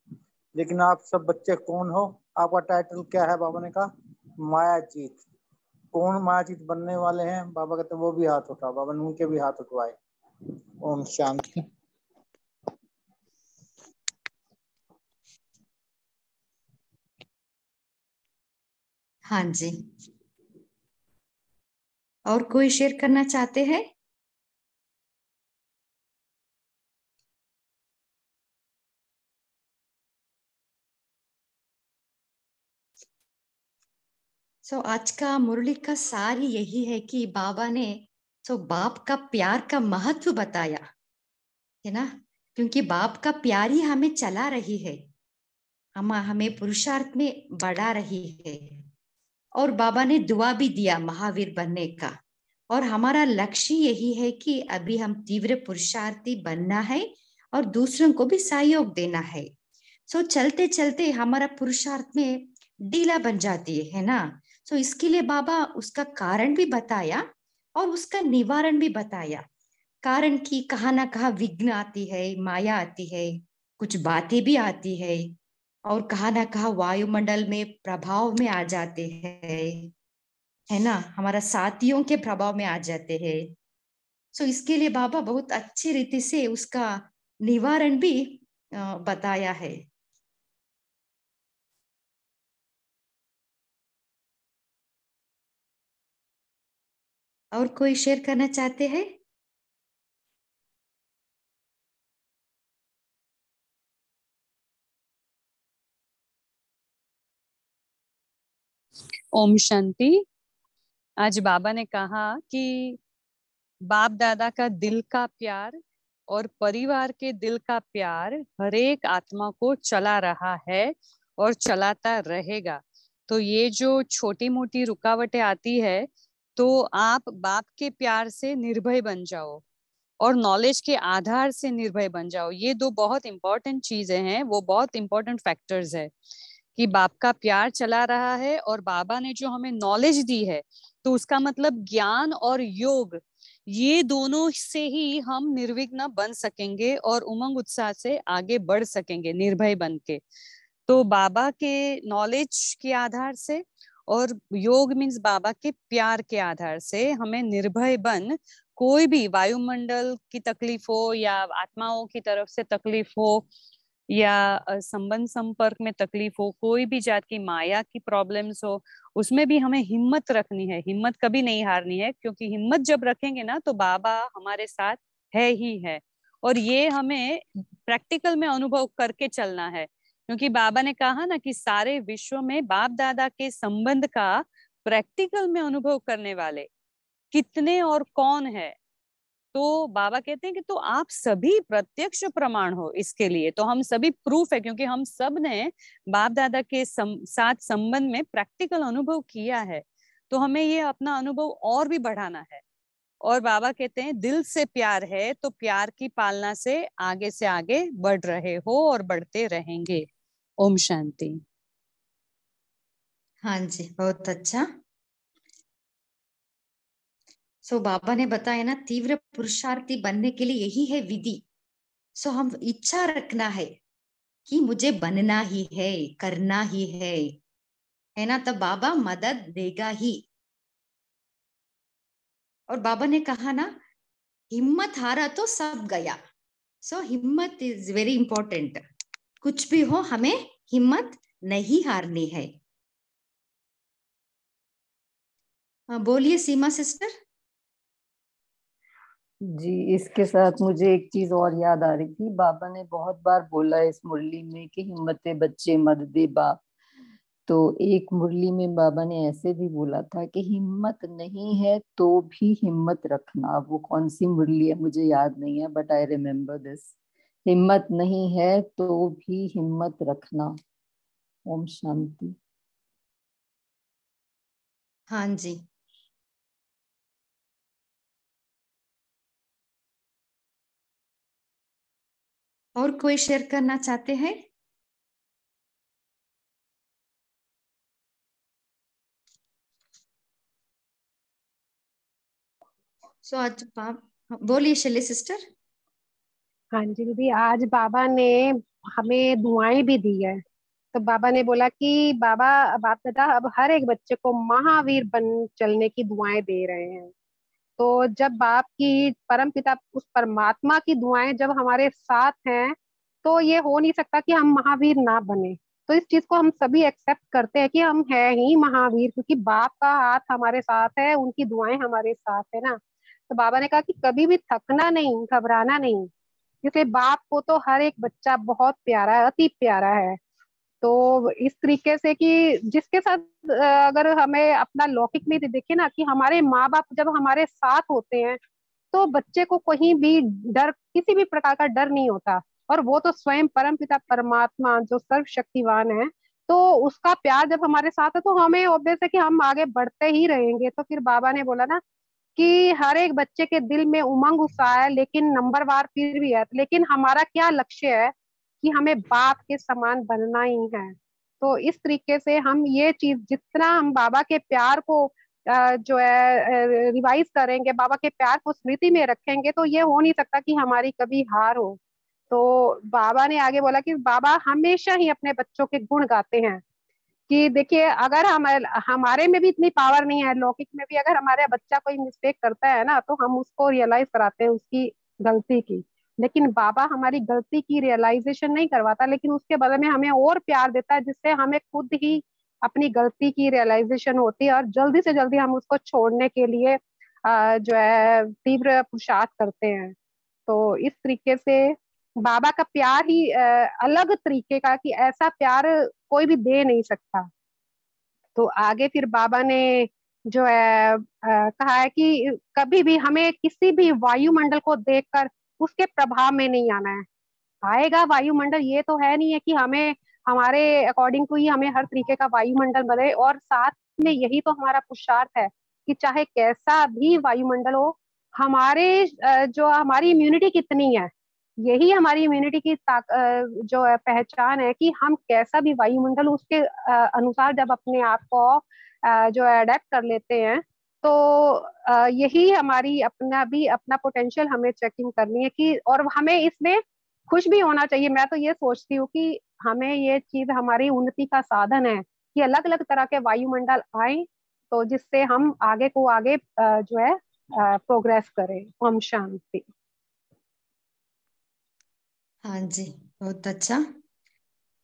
लेकिन आप सब बच्चे कौन हो? आपका टाइटल क्या है? बाबा ने कहा माया जीत। कौन मायातीत बनने वाले हैं? बाबा कहते वो भी हाथ उठाओ। बाबा ने उनके भी हाथ उठवाए। ओम शांति। हाँ जी, और कोई शेयर करना चाहते हैं? आज का मुरली का सार ही यही है कि बाबा ने बाप का प्यार का महत्व बताया है ना, क्योंकि बाप का प्यार ही हमें चला रही है, हमें पुरुषार्थ में बढ़ा रही है। और बाबा ने दुआ भी दिया महावीर बनने का, और हमारा लक्ष्य यही है कि अभी हम तीव्र पुरुषार्थी बनना है और दूसरों को भी सहयोग देना है। चलते चलते हमारा पुरुषार्थ में ढीला बन जाती है ना, इसके लिए बाबा उसका कारण भी बताया और उसका निवारण भी बताया। कारण की कहाँ ना कहाँ विघ्न आती है, माया आती है, कुछ बातें भी आती है, और कहाँ ना कहाँ वायुमंडल में प्रभाव में आ जाते हैं, है ना, हमारा साथियों के प्रभाव में आ जाते हैं। इसके लिए बाबा बहुत अच्छी रीति से उसका निवारण भी बताया है। और कोई शेयर करना चाहते हैं? ओम शांति। आज बाबा ने कहा कि बाप दादा का दिल का प्यार और परिवार के दिल का प्यार हर एक आत्मा को चला रहा है और चलाता रहेगा। तो ये जो छोटी मोटी रुकावटें आती है, तो आप बाप के प्यार से निर्भय बन जाओ और नॉलेज के आधार से निर्भय बन जाओ। ये दो बहुत इंपॉर्टेंट चीजें हैं, वो बहुत इंपॉर्टेंट फैक्टर्स है कि बाप का प्यार चला रहा है और बाबा ने जो हमें नॉलेज दी है, तो उसका मतलब ज्ञान और योग, ये दोनों से ही हम निर्विघ्न बन सकेंगे और उमंग उत्साह से आगे बढ़ सकेंगे निर्भय बन के। तो बाबा के नॉलेज के आधार से और योग मीन्स बाबा के प्यार के आधार से हमें निर्भय बन कोई भी वायुमंडल की तकलीफ हो या आत्माओं की तरफ से तकलीफ हो या संबंध संपर्क में तकलीफ हो, कोई भी जात की माया की प्रॉब्लम्स हो, उसमें भी हमें हिम्मत रखनी है, हिम्मत कभी नहीं हारनी है, क्योंकि हिम्मत जब रखेंगे ना तो बाबा हमारे साथ है ही है। और ये हमें प्रैक्टिकल में अनुभव करके चलना है, क्योंकि बाबा ने कहा ना कि सारे विश्व में बाप दादा के संबंध का प्रैक्टिकल में अनुभव करने वाले कितने और कौन है। तो बाबा कहते हैं कि तो आप सभी प्रत्यक्ष प्रमाण हो इसके लिए, तो हम सभी प्रूफ है, क्योंकि हम सब ने बाप दादा के साथ संबंध में प्रैक्टिकल अनुभव किया है। तो हमें ये अपना अनुभव और भी बढ़ाना है। और बाबा कहते हैं दिल से प्यार है तो प्यार की पालना से आगे बढ़ रहे हो और बढ़ते रहेंगे। ओम शांति। हाँ जी, बहुत अच्छा। बाबा ने बताया ना, तीव्र पुरुषार्थी बनने के लिए यही है विधि। हम इच्छा रखना है कि मुझे बनना ही है, करना ही है ना, तब बाबा मदद देगा ही। और बाबा ने कहा ना, हिम्मत हारा तो सब गया। हिम्मत इज वेरी इंपॉर्टेंट। कुछ भी हो हमें हिम्मत नहीं हारनी है। बोलिए सीमा सिस्टर। जी, इसके साथ मुझे एक चीज और याद आ रही थी। बाबा ने बहुत बार बोला इस मुरली में कि हिम्मते बच्चे मत दे बाप। तो एक मुरली में बाबा ने ऐसे भी बोला था कि हिम्मत नहीं है तो भी हिम्मत रखना। वो कौन सी मुरली है मुझे याद नहीं है, बट आई रिमेम्बर दिस। हिम्मत नहीं है तो भी हिम्मत रखना। ओम शांति। हाँ जी। और कोई शेयर करना चाहते हैं? आज बोलिए शैली सिस्टर। हाँ जी दीदी, आज बाबा ने हमें दुआएं भी दी है। तो बाबा ने बोला कि बाप दादा अब हर एक बच्चे को महावीर बन चलने की दुआएं दे रहे हैं। तो जब बाप की परम पिता उस परमात्मा की दुआएं जब हमारे साथ हैं, तो ये हो नहीं सकता कि हम महावीर ना बने। तो इस चीज को हम सभी एक्सेप्ट करते हैं कि हम है ही महावीर, क्योंकि बाप का हाथ हमारे साथ है, उनकी दुआएं हमारे साथ है ना। तो बाबा ने कहा कि कभी भी थकना नहीं, घबराना नहीं, क्योंकि बाप को तो हर एक बच्चा बहुत प्यारा है, अति प्यारा है। तो इस तरीके से कि जिसके साथ अगर हमें अपना लौकिक में देखे ना कि हमारे माँ बाप जब हमारे साथ होते हैं तो बच्चे को कहीं भी डर, किसी भी प्रकार का डर नहीं होता। और वो तो स्वयं परमपिता परमात्मा जो सर्वशक्तिवान है, तो उसका प्यार जब हमारे साथ है तो हमें ऑब्वियस है कि हम आगे बढ़ते ही रहेंगे। तो फिर बाबा ने बोला ना कि हर एक बच्चे के दिल में उमंग उत्साह है, लेकिन नंबरवार फिर भी है, लेकिन हमारा क्या लक्ष्य है कि हमें बाप के समान बनना ही है। तो इस तरीके से हम ये चीज जितना हम बाबा के प्यार को जो है रिवाइज करेंगे, बाबा के प्यार को स्मृति में रखेंगे, तो ये हो नहीं सकता कि हमारी कभी हार हो। तो बाबा ने आगे बोला कि बाबा हमेशा ही अपने बच्चों के गुण गाते हैं कि देखिए अगर हम हमारे में भी इतनी पावर नहीं है, लौकिक में भी अगर हमारे बच्चा कोई मिस्टेक करता है ना तो हम उसको रियलाइज कराते हैं उसकी गलती की, लेकिन बाबा हमारी गलती की रियलाइजेशन नहीं करवाता, लेकिन उसके बदले में हमें और प्यार देता है, जिससे हमें खुद ही अपनी गलती की रियलाइजेशन होती है और जल्दी से जल्दी हम उसको छोड़ने के लिए जो है तीव्र पुरुषार्थ करते हैं। तो इस तरीके से बाबा का प्यार ही अलग तरीके का कि ऐसा प्यार कोई भी दे नहीं सकता। तो आगे फिर बाबा ने जो है कहा है कि कभी भी हमें किसी भी वायुमंडल को देखकर उसके प्रभाव में नहीं आना है। आएगा वायुमंडल, ये तो है नहीं है कि हमें हमारे अकॉर्डिंग टू ही हमें हर तरीके का वायुमंडल मिले, और साथ में यही तो हमारा पुरुषार्थ है कि चाहे कैसा भी वायुमंडल हो, हमारे जो हमारी इम्यूनिटी कितनी है, यही हमारी इम्यूनिटी की जो है पहचान है कि हम कैसा भी वायुमंडल उसके अनुसार जब अपने आप को जो है अडेप्ट कर लेते हैं, तो यही हमारी अपना पोटेंशियल हमें चेकिंग करनी है कि, और हमें इसमें खुश भी होना चाहिए। मैं तो ये सोचती हूँ कि हमें ये चीज हमारी उन्नति का साधन है कि अलग अलग तरह के वायुमंडल आए, तो जिससे हम आगे को आगे जो है प्रोग्रेस करें। ओम शांति। हाँ जी, बहुत अच्छा।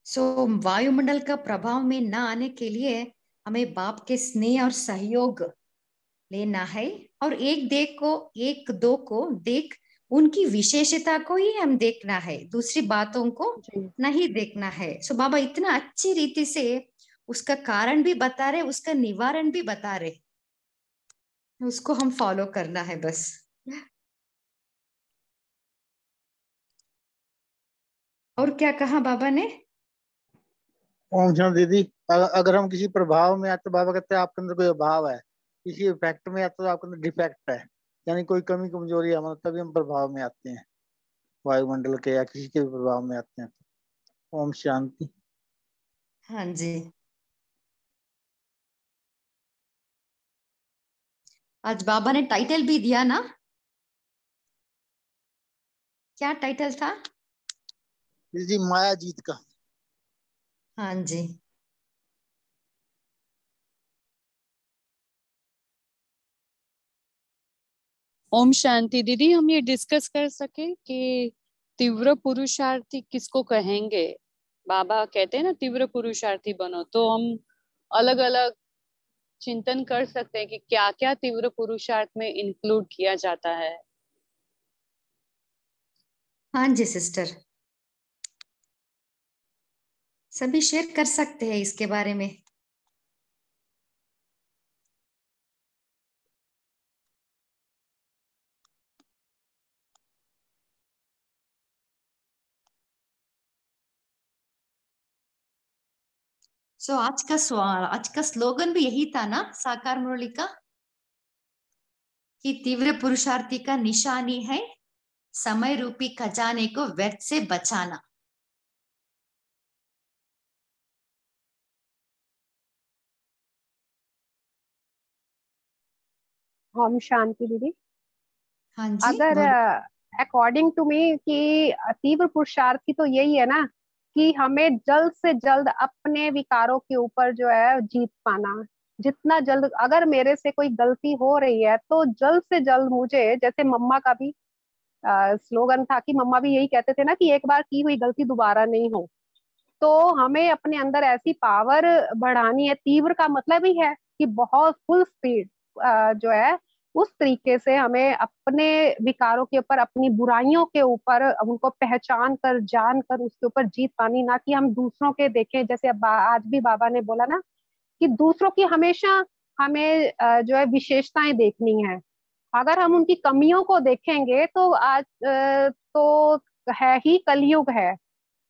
सो वायुमंडल का प्रभाव में न आने के लिए हमें बाप के स्नेह और सहयोग लेना है, और एक दो को देख उनकी विशेषता को ही हम देखना है, दूसरी बातों को नहीं देखना है। सो बाबा इतना अच्छी रीति से उसका कारण भी बता रहे, उसका निवारण भी बता रहे, उसको हम फॉलो करना है बस। और क्या कहा बाबा ने? ओम शांति दीदी। अगर हम किसी प्रभाव में आते तो बाबा कहते हैं आपके अंदर कोई अभाव है, किसी इफेक्ट में आते तो आपके अंदर डिफेक्ट है, यानी कोई कमी कमजोरी है, मतलब तभी हम प्रभाव में आते हैं, वायुमंडल के या किसी के भी प्रभाव में आते हैं। तो ओम शांति। हाँ जी, आज बाबा ने टाइटल भी दिया ना, क्या टाइटल था? जी माया जीत का। हाँ जी, ओम शांति। दीदी हम ये डिस्कस कर सके कि तीव्र पुरुषार्थी किसको कहेंगे? बाबा कहते हैं ना तीव्र पुरुषार्थी बनो, तो हम अलग अलग चिंतन कर सकते हैं कि क्या क्या तीव्र पुरुषार्थ में इंक्लूड किया जाता है। हाँ जी सिस्टर, सभी शेयर कर सकते हैं इसके बारे में। सो आज का स्लोगन भी यही था ना साकार मुरली का, कि तीव्र पुरुषार्थी का निशानी है समय रूपी खजाने को व्यर्थ से बचाना। ओम शांति दीदी। हाँ जी, अगर अकॉर्डिंग टू मी कि तीव्र पुरुषार्थी तो यही है ना कि हमें जल्द से जल्द अपने विकारों के ऊपर जो है जीत पाना। जितना जल्द, अगर मेरे से कोई गलती हो रही है तो जल्द से जल्द मुझे, जैसे मम्मा का भी स्लोगन था कि मम्मा भी यही कहते थे ना कि एक बार की हुई गलती दोबारा नहीं हो, तो हमें अपने अंदर ऐसी पावर बढ़ानी है। तीव्र का मतलब ही है कि बहुत फुल स्पीड जो है उस तरीके से हमें अपने विकारों के ऊपर, अपनी बुराइयों के ऊपर उनको पहचान कर, जान कर उसके ऊपर जीत पानी, ना कि हम दूसरों के देखें। जैसे आज भी बाबा ने बोला ना कि दूसरों की हमेशा हमें जो है विशेषताएं देखनी है। अगर हम उनकी कमियों को देखेंगे तो आज तो है ही कलयुग है।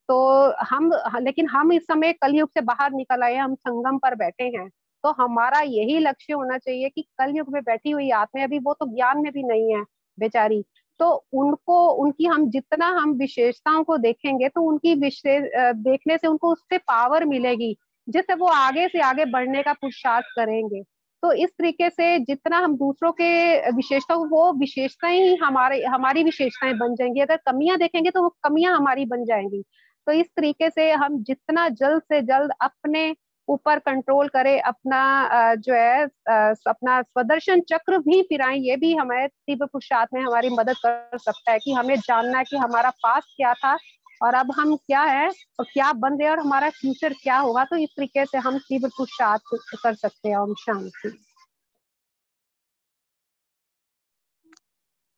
तो हम, लेकिन हम इस समय कलयुग से बाहर निकल आए, हम संगम पर बैठे हैं। तो हमारा यही लक्ष्य होना चाहिए कि कलयुग में बैठी हुई आत्माएं, अभी वो तो ज्ञान में भी नहीं है बेचारी, तो उनको, उनकी हम जितना हम विशेषताओं को देखेंगे तो उनकी विशेष देखने से उनको उससे पावर मिलेगी, जिससे वो आगे से आगे बढ़ने का पुरुषार्थ करेंगे। तो इस तरीके से जितना हम दूसरों के विशेषता, वो विशेषताएं ही हमारी विशेषताएं बन जाएंगी। अगर कमियां देखेंगे तो वो कमियां हमारी बन जाएंगी। तो इस तरीके से हम जितना जल्द से जल्द अपने ऊपर कंट्रोल करें, अपना जो है अपना स्वदर्शन चक्र भी फिराएं, ये भी हमारे तीव्र पुरुषार्थ में हमारी मदद कर सकता है कि हमें जानना है कि हमारा पास्ट क्या था और अब हम क्या है और क्या बन रहे हैं और हमारा फ्यूचर क्या होगा। तो इस तरीके से हम तीव्र पुरुषार्थ कर सकते हैं। ओम शांति।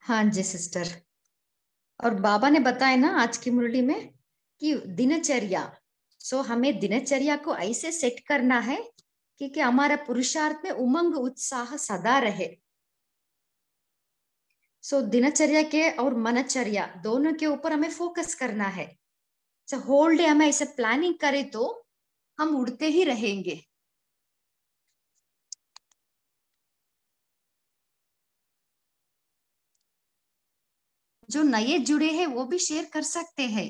हाँ जी सिस्टर। और बाबा ने बताया ना आज की मुरली में कि दिनचर्या, सो हमें दिनचर्या को ऐसे सेट करना है कि हमारा पुरुषार्थ में उमंग उत्साह सदा रहे। सो दिनचर्या के और मनचर्या दोनों के ऊपर हमें फोकस करना है। सो होल डे हमें ऐसे प्लानिंग करें तो हम उड़ते ही रहेंगे। जो नए जुड़े हैं वो भी शेयर कर सकते हैं।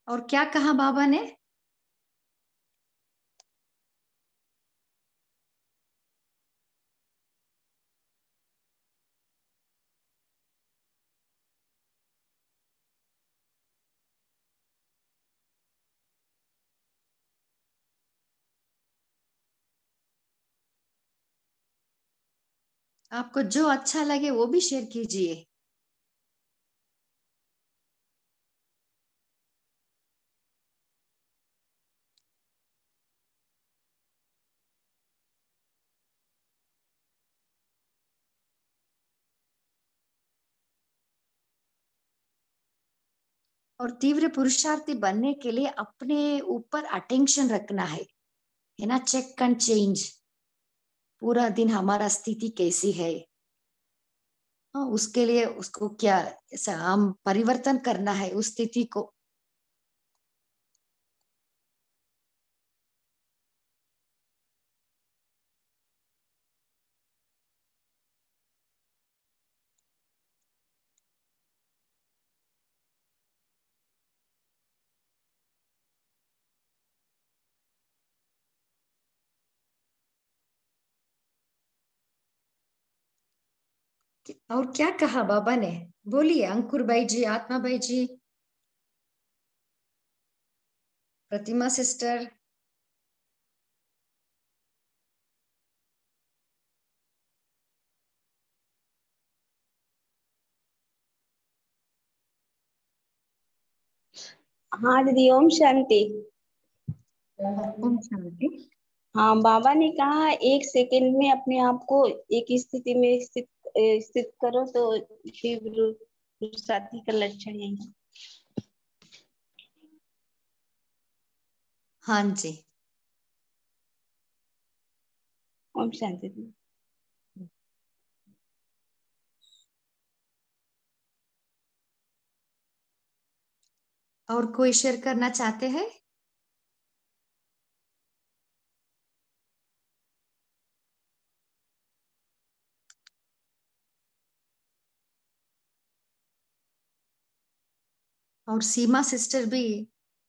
और क्या कहा बाबा ने? आपको जो अच्छा लगे वो भी शेयर कीजिए। और तीव्र पुरुषार्थी बनने के लिए अपने ऊपर अटेंशन रखना है ना, चेक एंड चेंज। पूरा दिन हमारा स्थिति कैसी है, उसके लिए उसको क्या हम परिवर्तन करना है उस स्थिति को। और क्या कहा बाबा ने? बोलिए अंकुर भाई जी, आत्मा भाई जी, प्रतिमा सिस्टर। हाँ दीदी, ओम शांति। ओम शांति। हाँ, बाबा ने कहा 1 सेकंड में अपने आप को एक स्थिति में स्थित करो, तो शिव साथी का लक्षण यही है। हाँ जी, ओम शांति दीदी। और कोई शेयर करना चाहते हैं? और सीमा सिस्टर भी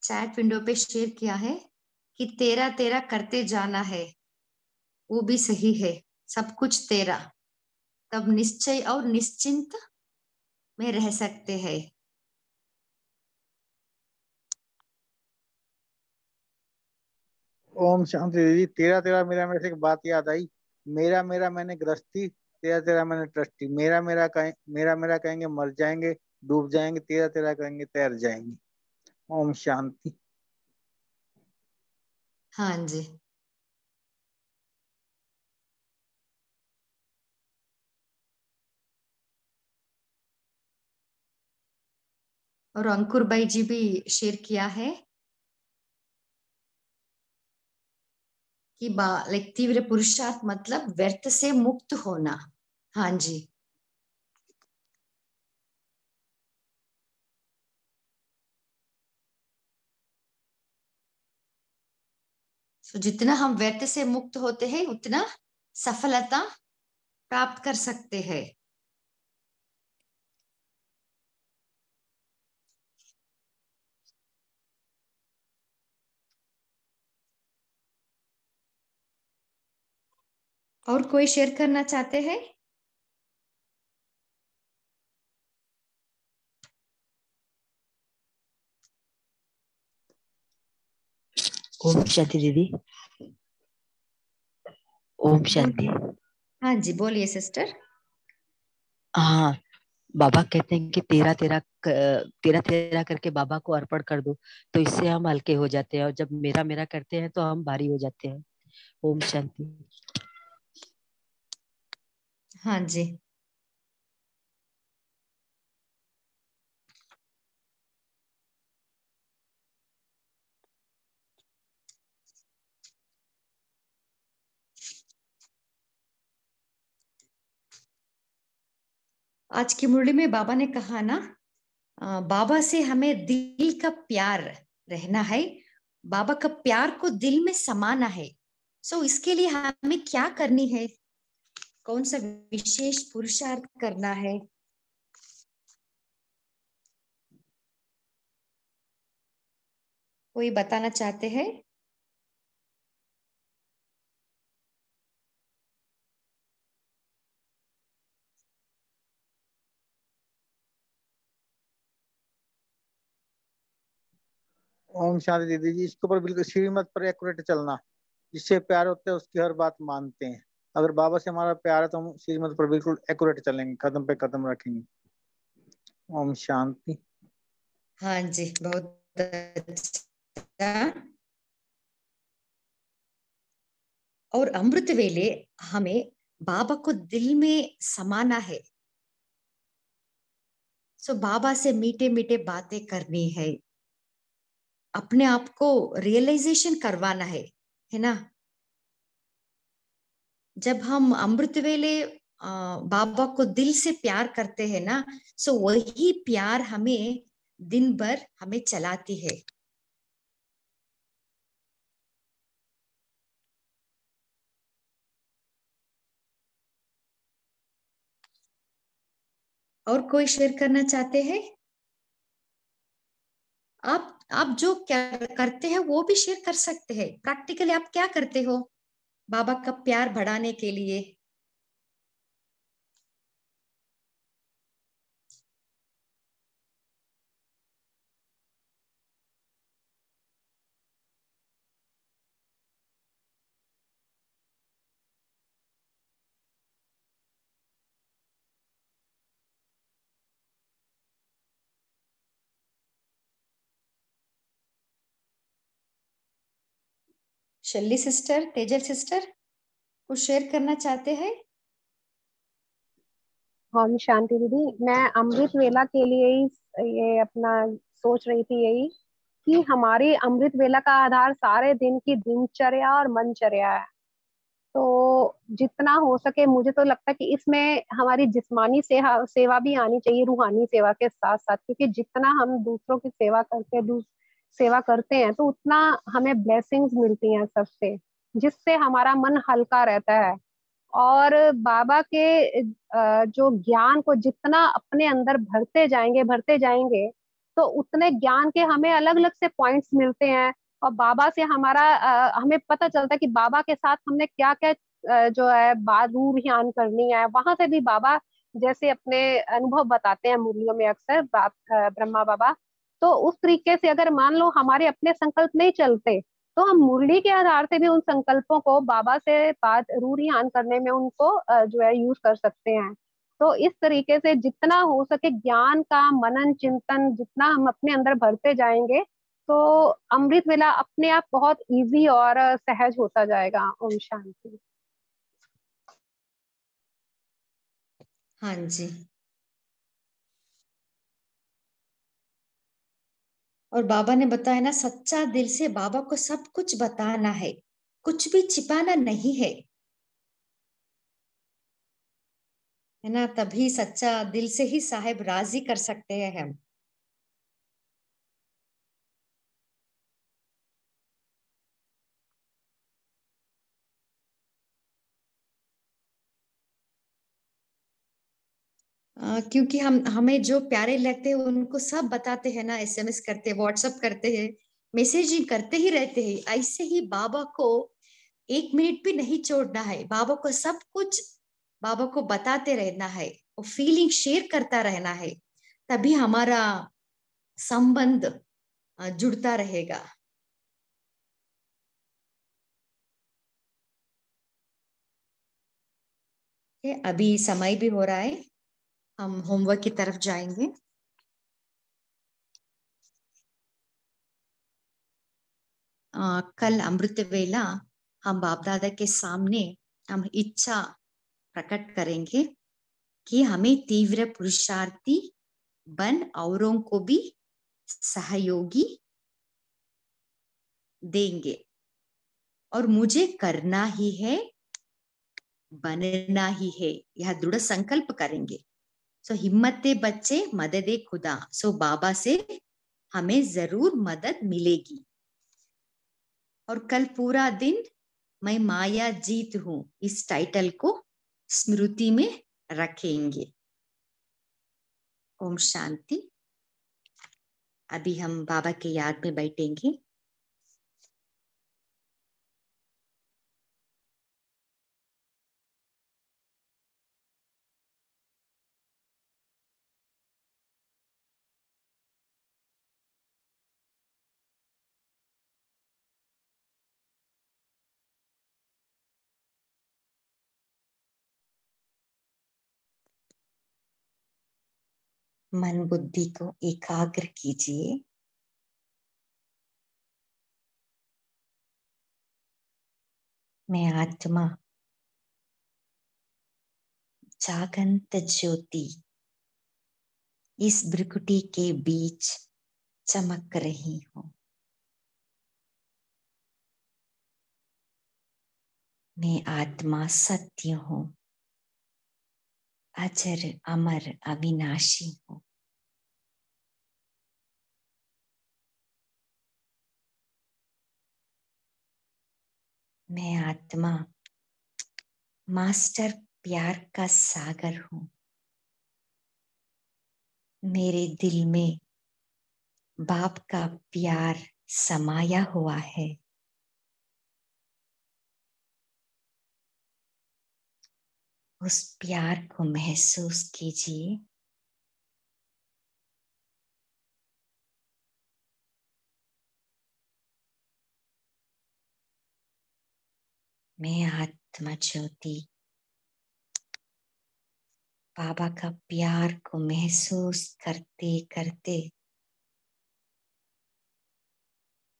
चैट विंडो पे शेयर किया है कि तेरा तेरा करते जाना है, वो भी सही है, सब कुछ तेरा, तब निश्चय और निश्चिंत में रह सकते हैं। ओम शांति दीदी। तेरा तेरा मेरा मेरे से एक बात याद आई। मेरा मेरा मैंने गृहस्थी, तेरा तेरा मैंने ट्रस्टी। मेरा मेरा कहेंगे मर जाएंगे, डूब जाएंगे। तेरा तेरा कहेंगे तैर जाएंगे। ओम शांति। हाँ जी। और अंकुर भाई जी भी शेयर किया है कि लाइक तीव्र पुरुषार्थ मतलब व्यर्थ से मुक्त होना। हाँ जी। तो जितना हम व्यर्थ से मुक्त होते हैं उतना सफलता प्राप्त कर सकते हैं। और कोई शेयर करना चाहते हैं? ओम शांति दीदी। ओम शांति। हाँ जी बोलिए सिस्टर। हाँ, बाबा कहते हैं कि तेरा तेरा तेरा तेरा करके बाबा को अर्पण कर दो, तो इससे हम हल्के हो जाते हैं, और जब मेरा मेरा करते हैं तो हम भारी हो जाते हैं। ओम शांति। हाँ जी। आज की मुरली में बाबा ने कहा ना, बाबा से हमें दिल का प्यार रहना है, बाबा का प्यार को दिल में समाना है। सो इसके लिए हमें क्या करनी है, कौन सा विशेष पुरुषार्थ करना है? कोई बताना चाहते हैं? ओम शांति दीदी जी। इसके ऊपर बिल्कुल श्रीमत पर एक्यूरेट चलना। जिससे प्यार होता है उसकी हर बात मानते हैं। अगर बाबा से हमारा प्यार है तो हम श्रीमत पर बिल्कुल एक्यूरेट चलेंगे, कदम पे कदम रखेंगे। ओम शांति। हाँ जी, बहुत अच्छा। और अमृत वेले हमें बाबा को दिल में समाना है। सो बाबा से मीठे मीठे बातें करनी है, अपने आप को रियलाइजेशन करवाना है ना। जब हम अमृत वेले बाबा को दिल से प्यार करते हैं ना, सो वही प्यार हमें दिन भर हमें चलाती है। और कोई शेयर करना चाहते हैं? आप जो क्या करते हैं वो भी शेयर कर सकते हैं। प्रैक्टिकली आप क्या करते हो बाबा का प्यार बढ़ाने के लिए? शल्ली सिस्टर, तेजल सिस्टर, कुछ शेयर करना चाहते हैं? हम शांति दीदी, मैं अमृत वेला के लिए ही ये अपना सोच रही थी यही कि हमारी अमृत वेला का आधार सारे दिन की दिनचर्या और मनचर्या है। तो जितना हो सके मुझे तो लगता है कि इसमें हमारी जिस्मानी सेवा भी आनी चाहिए रूहानी सेवा के साथ साथ, क्योंकि जितना हम दूसरों की सेवा करते हैं तो उतना हमें ब्लेसिंग्स मिलती हैं सबसे, जिससे हमारा मन हल्का रहता है। और बाबा के जो ज्ञान को जितना अपने अंदर भरते जाएंगे तो उतने ज्ञान के हमें अलग अलग से पॉइंट्स मिलते हैं। और बाबा से हमें पता चलता है कि बाबा के साथ हमने क्या क्या जो है रूह ध्यान करनी है। वहां से भी बाबा जैसे अपने अनुभव बताते हैं मुरलियों में अक्सर ब्रह्मा बाबा। तो उस तरीके से अगर मान लो हमारे अपने संकल्प नहीं चलते तो हम मुरली के आधार से भी उन संकल्पों को बाबा से बात रूढ़ियान करने में उनको जो है यूज कर सकते हैं। तो इस तरीके से जितना हो सके ज्ञान का मनन चिंतन जितना हम अपने अंदर भरते जाएंगे, तो अमृत वेला अपने आप बहुत इजी और सहज होता जाएगा। ओम शांति। हाँ जी। और बाबा ने बताया ना, सच्चा दिल से बाबा को सब कुछ बताना है, कुछ भी छिपाना नहीं है, है ना। तभी सच्चा दिल से ही साहेब राजी कर सकते हैं हम। क्योंकि हमें जो प्यारे लगते हैं उनको सब बताते हैं ना, एसएमएस करते हैं, व्हाट्सएप करते हैं, मैसेजिंग करते ही रहते हैं। ऐसे ही बाबा को 1 मिनट भी नहीं छोड़ना है, बाबा को सब कुछ बाबा को बताते रहना है, वो फीलिंग शेयर करता रहना है, तभी हमारा संबंध जुड़ता रहेगा। अभी समय भी हो रहा है, हम होमवर्क की तरफ जाएंगे। कल अमृत वेला हम बाप दादा के सामने हम इच्छा प्रकट करेंगे कि हमें तीव्र पुरुषार्थी बन औरों को भी सहयोगी देंगे, और मुझे करना ही है, बनना ही है, यह दृढ़ संकल्प करेंगे। सो हिम्मते बच्चे मददे खुदा। सो बाबा से हमें जरूर मदद मिलेगी। और कल पूरा दिन मैं माया जीत हूं, इस टाइटल को स्मृति में रखेंगे। ओम शांति। अभी हम बाबा के याद में बैठेंगे। मन बुद्धि को एकाग्र कीजिए। मैं आत्मा जागंत ज्योति इस भ्रिकुटी के बीच चमक रही हूँ। मैं आत्मा सत्य हूँ, अजर अमर अविनाशी हूँ। मैं आत्मा मास्टर प्यार का सागर हूँ। मेरे दिल में बाप का प्यार समाया हुआ है। उस प्यार को महसूस कीजिए। मैं आत्मा ज्योति बाबा का प्यार को महसूस करते करते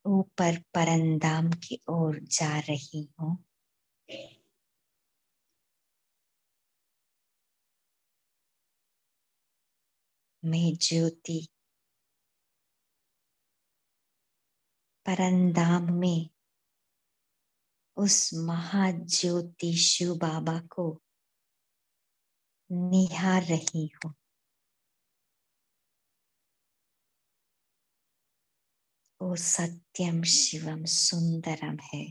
ऊपर परंदाम की ओर जा रही हूँ। मैं ज्योति परंदाम में उस महाज्योति शिव बाबा को निहार रही हूँ। वो सत्यम शिवम सुंदरम है।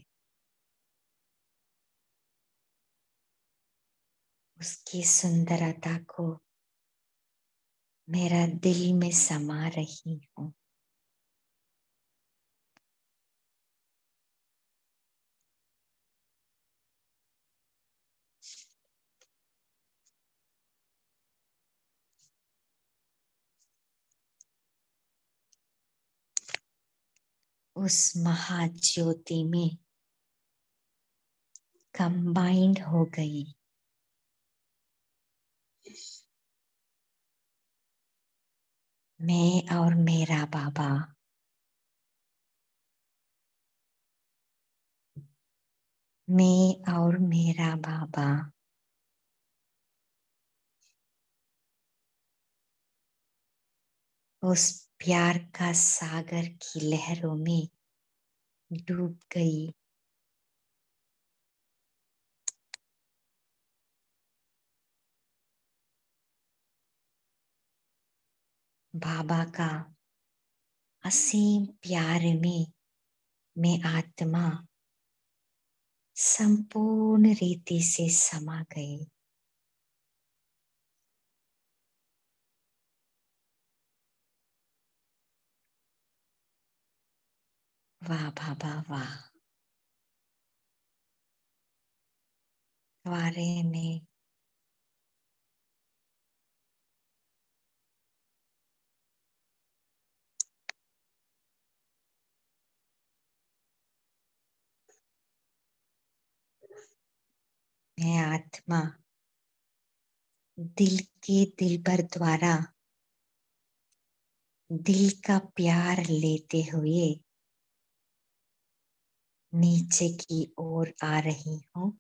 उसकी सुंदरता को मेरा दिल में समा रही हूँ। उस महाज्योति में कंबाइंड हो गई। मैं और मेरा बाबा मैं और मेरा बाबा उस प्यार का सागर की लहरों में डूब गई। बाबा का असीम प्यार में मैं आत्मा संपूर्ण रीति से समा गई। वाह बाबा वाह, वारे में मैं आत्मा दिल के दिलबर द्वारा दिल का प्यार लेते हुए नीचे की ओर आ रही हूँ।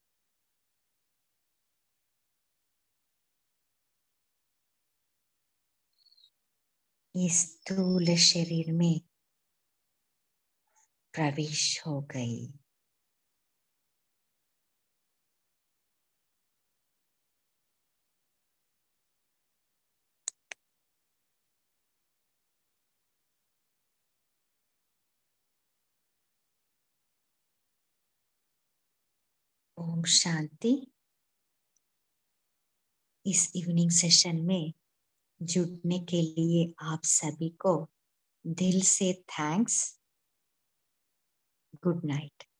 इस स्थूल शरीर में प्रवेश हो गई। ओम शांति। इस इवनिंग सेशन में जुड़ने के लिए आप सभी को दिल से थैंक्स। Good night.